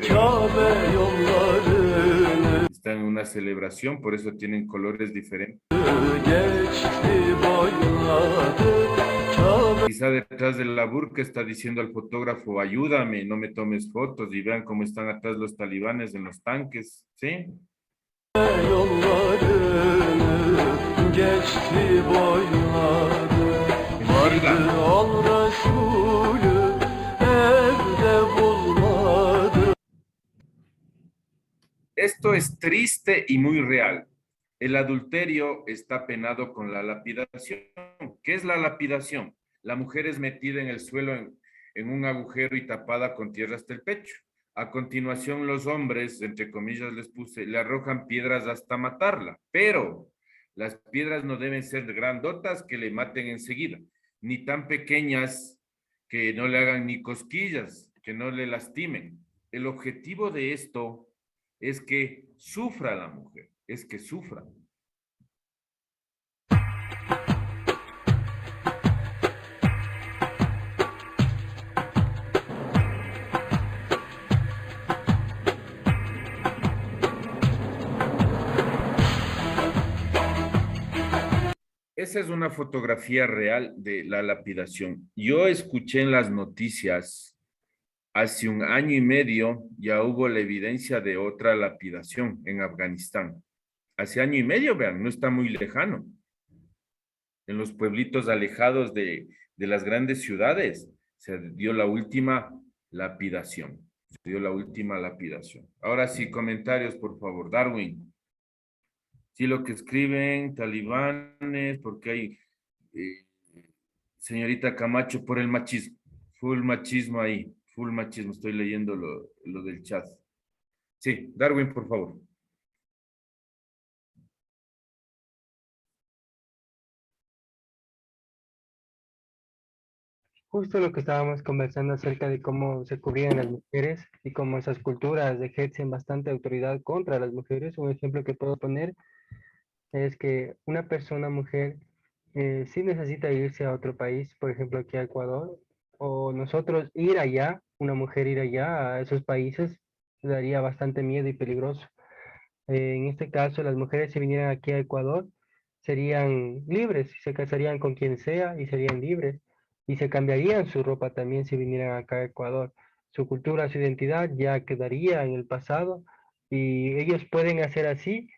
Kabe yollarını Están en una celebración, por eso tienen colores diferentes. geçti boyladı. Kabe Quizá detrás de la burka está diciendo al fotógrafo, ayúdame, no me tomes fotos, y vean cómo están atrás los talibanes en los tanques, ¿sí? yollarını geçti boyladı. Vardı al Resulü evde bulmadı. Esto es triste y muy real. El adulterio está penado con la lapidación. ¿Qué es la lapidación? La mujer es metida en el suelo en un agujero y tapada con tierra hasta el pecho. A continuación, los hombres, entre comillas les puse, le arrojan piedras hasta matarla. Pero las piedras no deben ser grandotas que le maten enseguida, ni tan pequeñas que no le hagan ni cosquillas, que no le lastimen. El objetivo de esto es que sufra la mujer, es que sufra. Esa es una fotografía real de la lapidación. Yo escuché en las noticias hace 1 año y medio, ya hubo la evidencia de otra lapidación en Afganistán. Hace 1 año y medio, vean, no está muy lejano. En los pueblitos alejados de las grandes ciudades se dio la última lapidación. Se dio la última lapidación. Ahora sí, comentarios, por favor. Darwin. Sí, lo que escriben talibanes, porque hay, señorita Camacho, por el machismo. Full machismo ahí, full machismo. Estoy leyendo lo del chat. Sí, Darwin, por favor. Justo lo que estábamos conversando acerca de cómo se cubrían las mujeres y cómo esas culturas ejercen bastante autoridad contra las mujeres. Un ejemplo que puedo poner es que una persona mujer sí necesita irse a otro país, por ejemplo aquí a Ecuador, o nosotros ir allá, una mujer ir allá a esos países, daría bastante miedo y peligroso. En este caso, las mujeres si vinieran aquí a Ecuador serían libres, se casarían con quien sea y serían libres, y se cambiarían su ropa también si vinieran acá a Ecuador. su cultura, su identidad ya quedaría en el pasado y ellos pueden hacer así,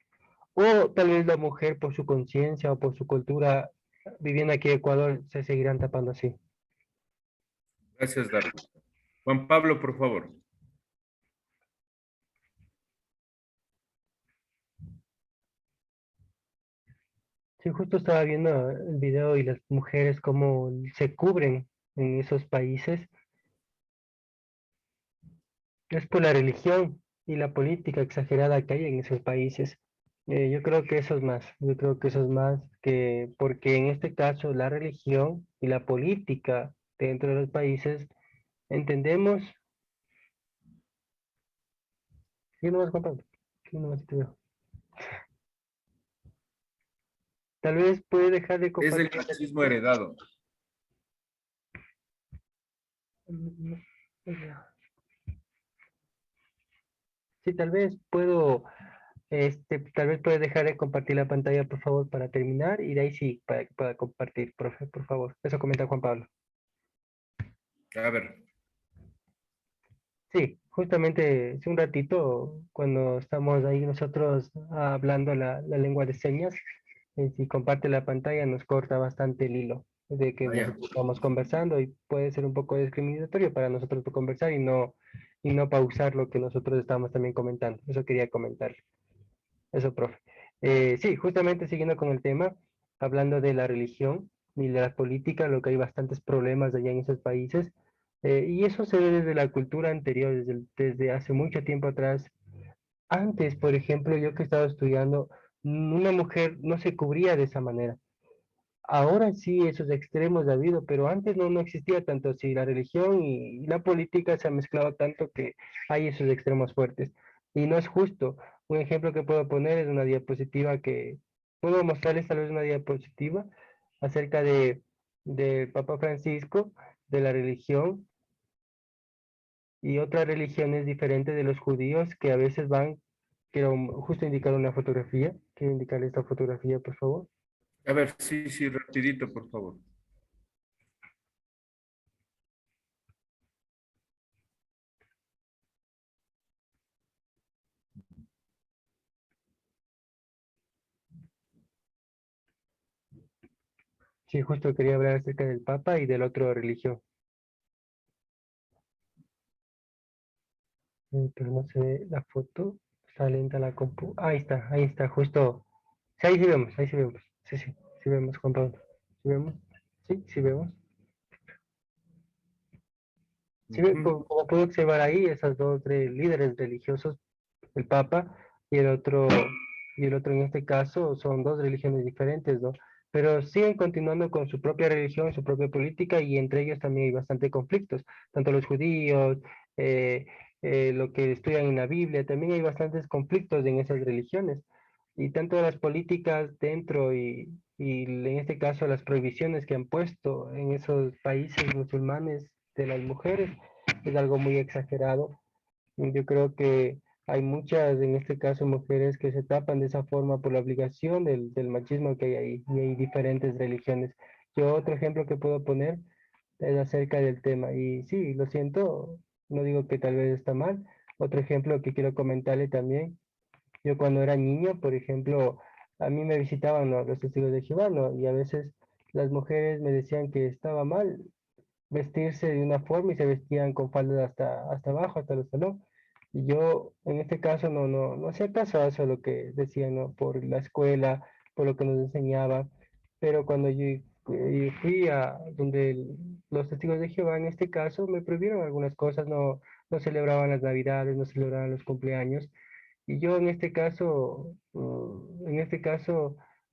o tal vez la mujer por su conciencia o por su cultura viviendo aquí en Ecuador se seguirán tapando así. Gracias, Darwin. Juan Pablo, por favor. Sí, justo estaba viendo el video y las mujeres cómo se cubren en esos países. Es por la religión y la política exagerada que hay en esos países. Yo creo que eso es más, yo creo que eso es más que porque en este caso la religión y la política dentro de los países entendemos, sí, no más Juan sí, nomás te veo. Tal vez puede dejar de Es el compartir. machismo heredado. Sí, tal vez puedo, tal vez puede dejar de compartir la pantalla, por favor, para terminar, y de ahí sí, para que pueda compartir, profe, por favor. Eso comenta Juan Pablo. A ver, Sí, justamente hace un ratito, cuando estamos ahí nosotros hablando la lengua de señas, si comparte la pantalla nos corta bastante el hilo de que vaya. nosotros estamos conversando y puede ser un poco discriminatorio para nosotros conversar y no pausar lo que nosotros estamos también comentando. Eso quería comentar. Eso, profe. Sí, justamente siguiendo con el tema, hablando de la religión y de la política, lo que hay bastantes problemas allá en esos países, y eso se ve desde la cultura anterior, desde hace mucho tiempo atrás. Antes, por ejemplo, yo que estaba estudiando, una mujer no se cubría de esa manera. Ahora sí, esos extremos ha habido, pero antes no existía tanto así. La religión y la política se han mezclado tanto que hay esos extremos fuertes. Y no es justo. Un ejemplo que puedo poner es una diapositiva que puedo mostrarles tal vez una diapositiva acerca del Papa Francisco, de la religión y otras religiones diferentes de los judíos que a veces van, quiero justo indicar una fotografía, quiero indicarle esta fotografía, por favor. A ver, sí, sí, rapidito, por favor. Sí, justo quería hablar acerca del Papa y del otro religión. Pero no se ve la foto. Está lenta la compu. Ahí está, justo. Sí, ahí sí vemos, ahí sí vemos. Sí, sí, sí vemos, Juan Pablo. ¿Sí vemos? Sí, sí vemos. Sí, Ujú. como puedo observar ahí, esas dos líderes religiosos, el Papa y y el otro en este caso, son dos religiones diferentes, ¿no? Pero siguen continuando con su propia religión, su propia política, y entre ellos también hay bastante conflictos, tanto los judíos, eh, lo que estudian en la Biblia, también hay bastantes conflictos en esas religiones, y tanto las políticas dentro y en este caso las prohibiciones que han puesto en esos países musulmanes de las mujeres, es algo muy exagerado. Yo creo que hay muchas, en este caso, mujeres que se tapan de esa forma por la obligación del machismo que hay ahí, y hay diferentes religiones. Yo otro ejemplo que puedo poner es acerca del tema, y sí, lo siento, no digo que tal vez está mal. Otro ejemplo que quiero comentarle también, yo cuando era niño, por ejemplo, a mí me visitaban, ¿no?, los testigos de Jehová, ¿no? Y a veces las mujeres me decían que estaba mal vestirse de una forma y se vestían con faldas hasta abajo, hasta los talón. Y yo en este caso no hacía caso a eso, lo que decían, ¿no?, por la escuela, por lo que nos enseñaba. Pero cuando yo fui a donde los testigos de Jehová, en este caso, me prohibieron algunas cosas, no celebraban las navidades, no celebraban los cumpleaños. Y yo en este caso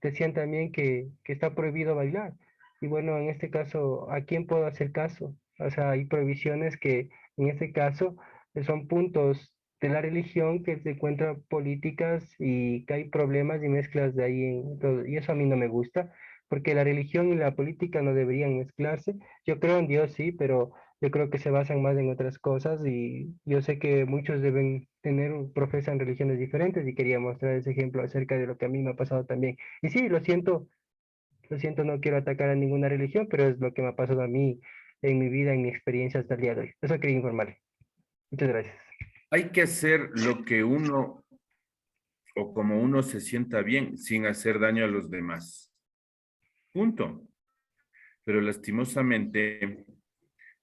decían también que está prohibido bailar. Y bueno, en este caso, ¿a quién puedo hacer caso? O sea, hay prohibiciones que en este caso son puntos de la religión que se encuentran políticas y que hay problemas y mezclas de ahí en todo. Y eso a mí no me gusta, porque la religión y la política no deberían mezclarse. Yo creo en Dios, sí, pero yo creo que se basan más en otras cosas y yo sé que muchos deben tener, profesan religiones diferentes y quería mostrar ese ejemplo acerca de lo que a mí me ha pasado también. Y sí, lo siento, no quiero atacar a ninguna religión, pero es lo que me ha pasado a mí en mi vida, en mi experiencia hasta el día de hoy. Eso quería informarle. Muchas gracias. Hay que hacer lo que uno o como uno se sienta bien sin hacer daño a los demás. Punto. Pero lastimosamente,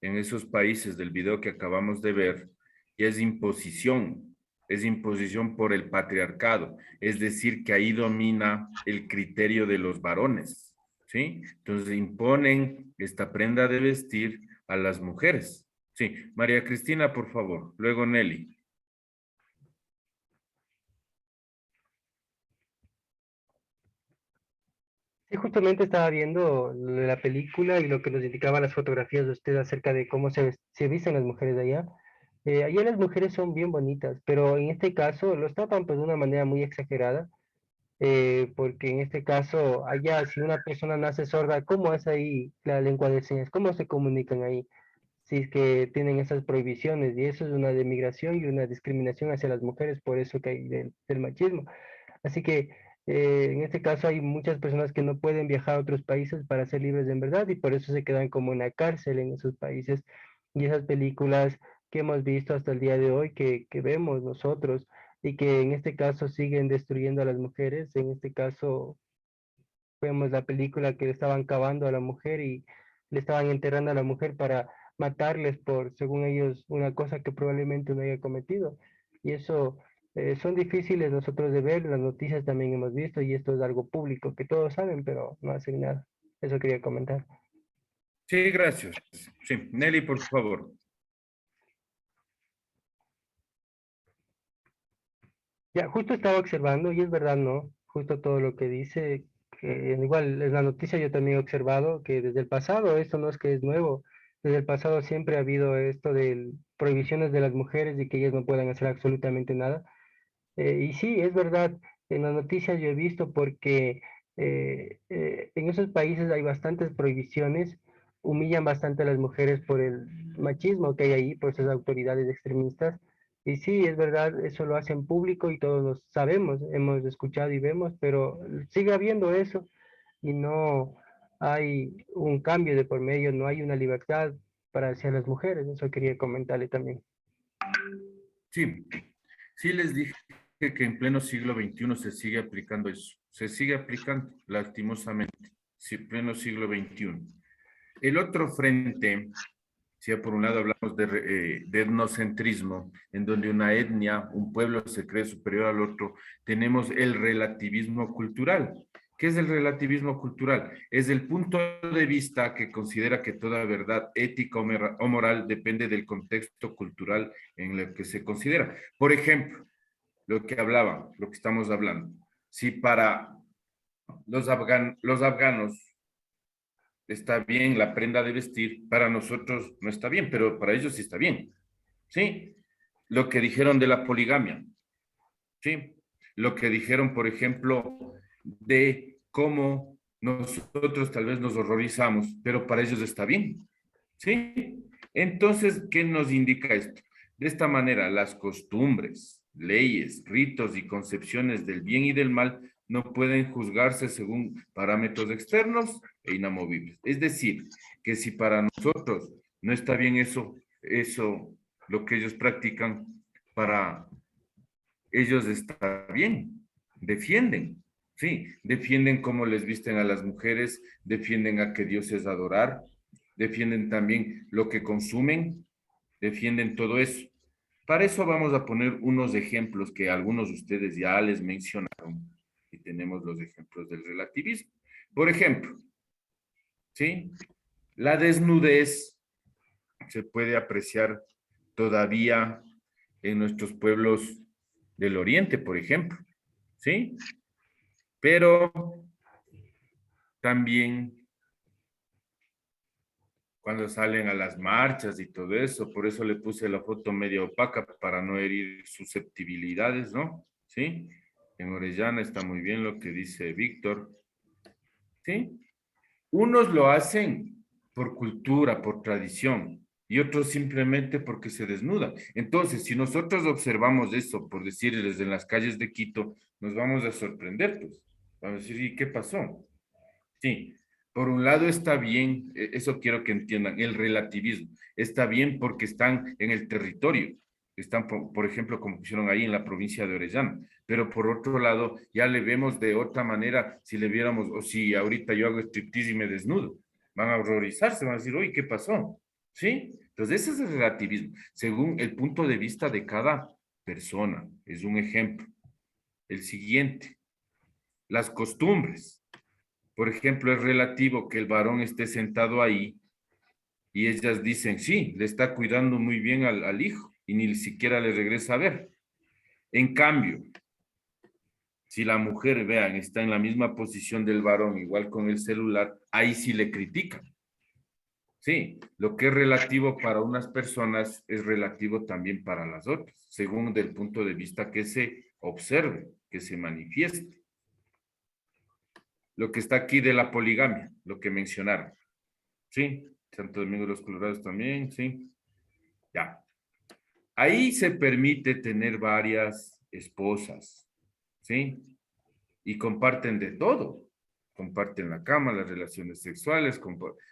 en esos países del video que acabamos de ver, es imposición por el patriarcado, es decir, que ahí domina el criterio de los varones, ¿sí? Entonces imponen esta prenda de vestir a las mujeres. Sí, María Cristina, por favor, luego Nelly. Sí, justamente estaba viendo la película y lo que nos indicaban las fotografías de usted acerca de cómo se visten las mujeres de allá. Allá las mujeres son bien bonitas, pero en este caso lo tratan pues de una manera muy exagerada, porque en este caso allá si una persona nace sorda, ¿cómo es ahí la lengua de señas? ¿Cómo se comunican ahí? Si es que tienen esas prohibiciones y eso es una demigración y una discriminación hacia las mujeres, por eso que hay del machismo. Así que en este caso hay muchas personas que no pueden viajar a otros países para ser libres en verdad y por eso se quedan como en la cárcel en esos países. Y esas películas que hemos visto hasta el día de hoy, que vemos nosotros y que en este caso siguen destruyendo a las mujeres, en este caso vemos la película que le estaban cavando a la mujer y le estaban enterrando a la mujer para matarles por, según ellos, una cosa que probablemente no haya cometido. Y eso son difíciles nosotros de ver, las noticias también hemos visto y esto es algo público que todos saben, pero no hacen nada. Eso quería comentar. Sí, gracias. Sí, Nelly, por favor. Ya, justo estaba observando, y es verdad, ¿no? Justo todo lo que dice, que igual en la noticia yo también he observado que desde el pasado, esto no es que es nuevo, desde el pasado siempre ha habido esto de prohibiciones de las mujeres y que ellas no puedan hacer absolutamente nada. Y sí, es verdad, en las noticias yo he visto porque en esos países hay bastantes prohibiciones, humillan bastante a las mujeres por el machismo que hay ahí, por esas autoridades extremistas. Y sí, es verdad, eso lo hacen público y todos lo sabemos, hemos escuchado y vemos, pero sigue habiendo eso y no hay un cambio de por medio, no hay una libertad para hacia las mujeres. Eso quería comentarle también. Sí, sí les dije que en pleno siglo XXI se sigue aplicando eso. Se sigue aplicando, lastimosamente. Sí, pleno siglo XXI. El otro frente, si por un lado hablamos de etnocentrismo, en donde una etnia, un pueblo se cree superior al otro, tenemos el relativismo cultural. ¿Qué es el relativismo cultural? Es el punto de vista que considera que toda verdad ética o moral depende del contexto cultural en el que se considera. Por ejemplo, lo que hablaba, lo que estamos hablando. Si para los afganos está bien la prenda de vestir, para nosotros no está bien, pero para ellos sí está bien. ¿Sí? Lo que dijeron de la poligamia. ¿Sí? Lo que dijeron, por ejemplo, de cómo nosotros tal vez nos horrorizamos, pero para ellos está bien. ¿Sí? Entonces, ¿qué nos indica esto? De esta manera, las costumbres, leyes, ritos y concepciones del bien y del mal no pueden juzgarse según parámetros externos e inamovibles. Es decir, que si para nosotros no está bien lo que ellos practican, para ellos está bien, defienden, sí, defienden cómo les visten a las mujeres, defienden a que Dios es adorar, defienden también lo que consumen, defienden todo eso. Para eso vamos a poner unos ejemplos que algunos de ustedes ya les mencionaron y tenemos los ejemplos del relativismo. Por ejemplo, ¿sí? La desnudez se puede apreciar todavía en nuestros pueblos del Oriente, por ejemplo, ¿sí? Pero también cuando salen a las marchas y todo eso, por eso le puse la foto medio opaca para no herir susceptibilidades, ¿no? ¿Sí? En Orellana está muy bien lo que dice Víctor, ¿sí? Unos lo hacen por cultura, por tradición, y otros simplemente porque se desnudan. Entonces, si nosotros observamos eso, por decirles en las calles de Quito, nos vamos a sorprender, pues. Vamos a decir, ¿y qué pasó? Sí, por un lado está bien, eso quiero que entiendan, el relativismo. Está bien porque están en el territorio, están, por ejemplo, como pusieron ahí en la provincia de Orellana, pero por otro lado, ya le vemos de otra manera, si le viéramos, o si ahorita yo hago striptease y me desnudo, van a horrorizarse, van a decir, oye, ¿qué pasó? ¿Sí? Entonces, ese es el relativismo, según el punto de vista de cada persona, es un ejemplo. El siguiente, las costumbres. Por ejemplo, es relativo que el varón esté sentado ahí y ellas dicen, sí, le está cuidando muy bien al hijo y ni siquiera le regresa a ver. En cambio, si la mujer, vean, está en la misma posición del varón, igual con el celular, ahí sí le critican. Sí, lo que es relativo para unas personas es relativo también para las otras, según del punto de vista que se observe, que se manifieste. Lo que está aquí de la poligamia, lo que mencionaron. Sí, Santo Domingo de los Colorados también, sí. Ya. Ahí se permite tener varias esposas, ¿sí? Y comparten de todo. Comparten la cama, las relaciones sexuales,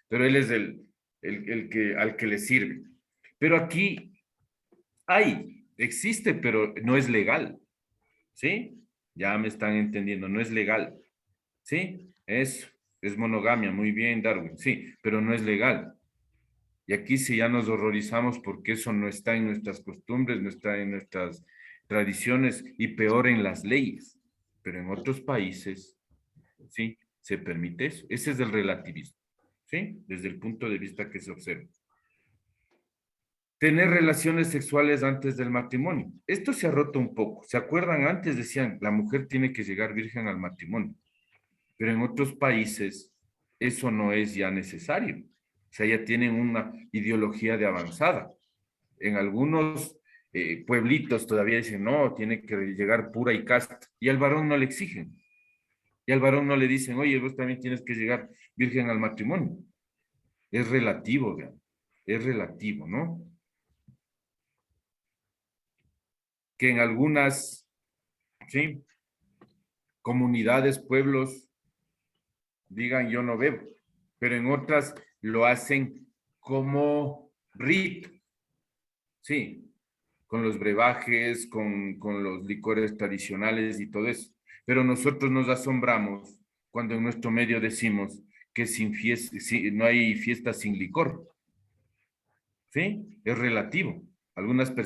pero él es el que, al que le sirve. Pero aquí existe, pero no es legal, ¿sí? Ya me están entendiendo, no es legal, ¿sí? Es monogamia, muy bien, Darwin, sí, pero no es legal. Y aquí sí ya nos horrorizamos porque eso no está en nuestras costumbres, no está en nuestras tradiciones y peor en las leyes. Pero en otros países, sí, se permite eso. Ese es el relativismo, ¿sí? Desde el punto de vista que se observa. Tener relaciones sexuales antes del matrimonio. Esto se ha roto un poco. ¿Se acuerdan? Antes decían, la mujer tiene que llegar virgen al matrimonio. Pero en otros países eso no es ya necesario. O sea, ya tienen una ideología de avanzada. En algunos pueblitos todavía dicen, no, tiene que llegar pura y casta. Y al varón no le exigen. Y al varón no le dicen, oye, vos también tienes que llegar virgen al matrimonio. Es relativo, vean. Es relativo, ¿no? Que en algunas, ¿sí? Comunidades, pueblos, digan yo no bebo, pero en otras lo hacen como rito, sí, con los brebajes, con los licores tradicionales y todo eso. Pero nosotros nos asombramos cuando en nuestro medio decimos que sin fiesta, no hay fiesta sin licor, ¿sí? Es relativo. Algunas personas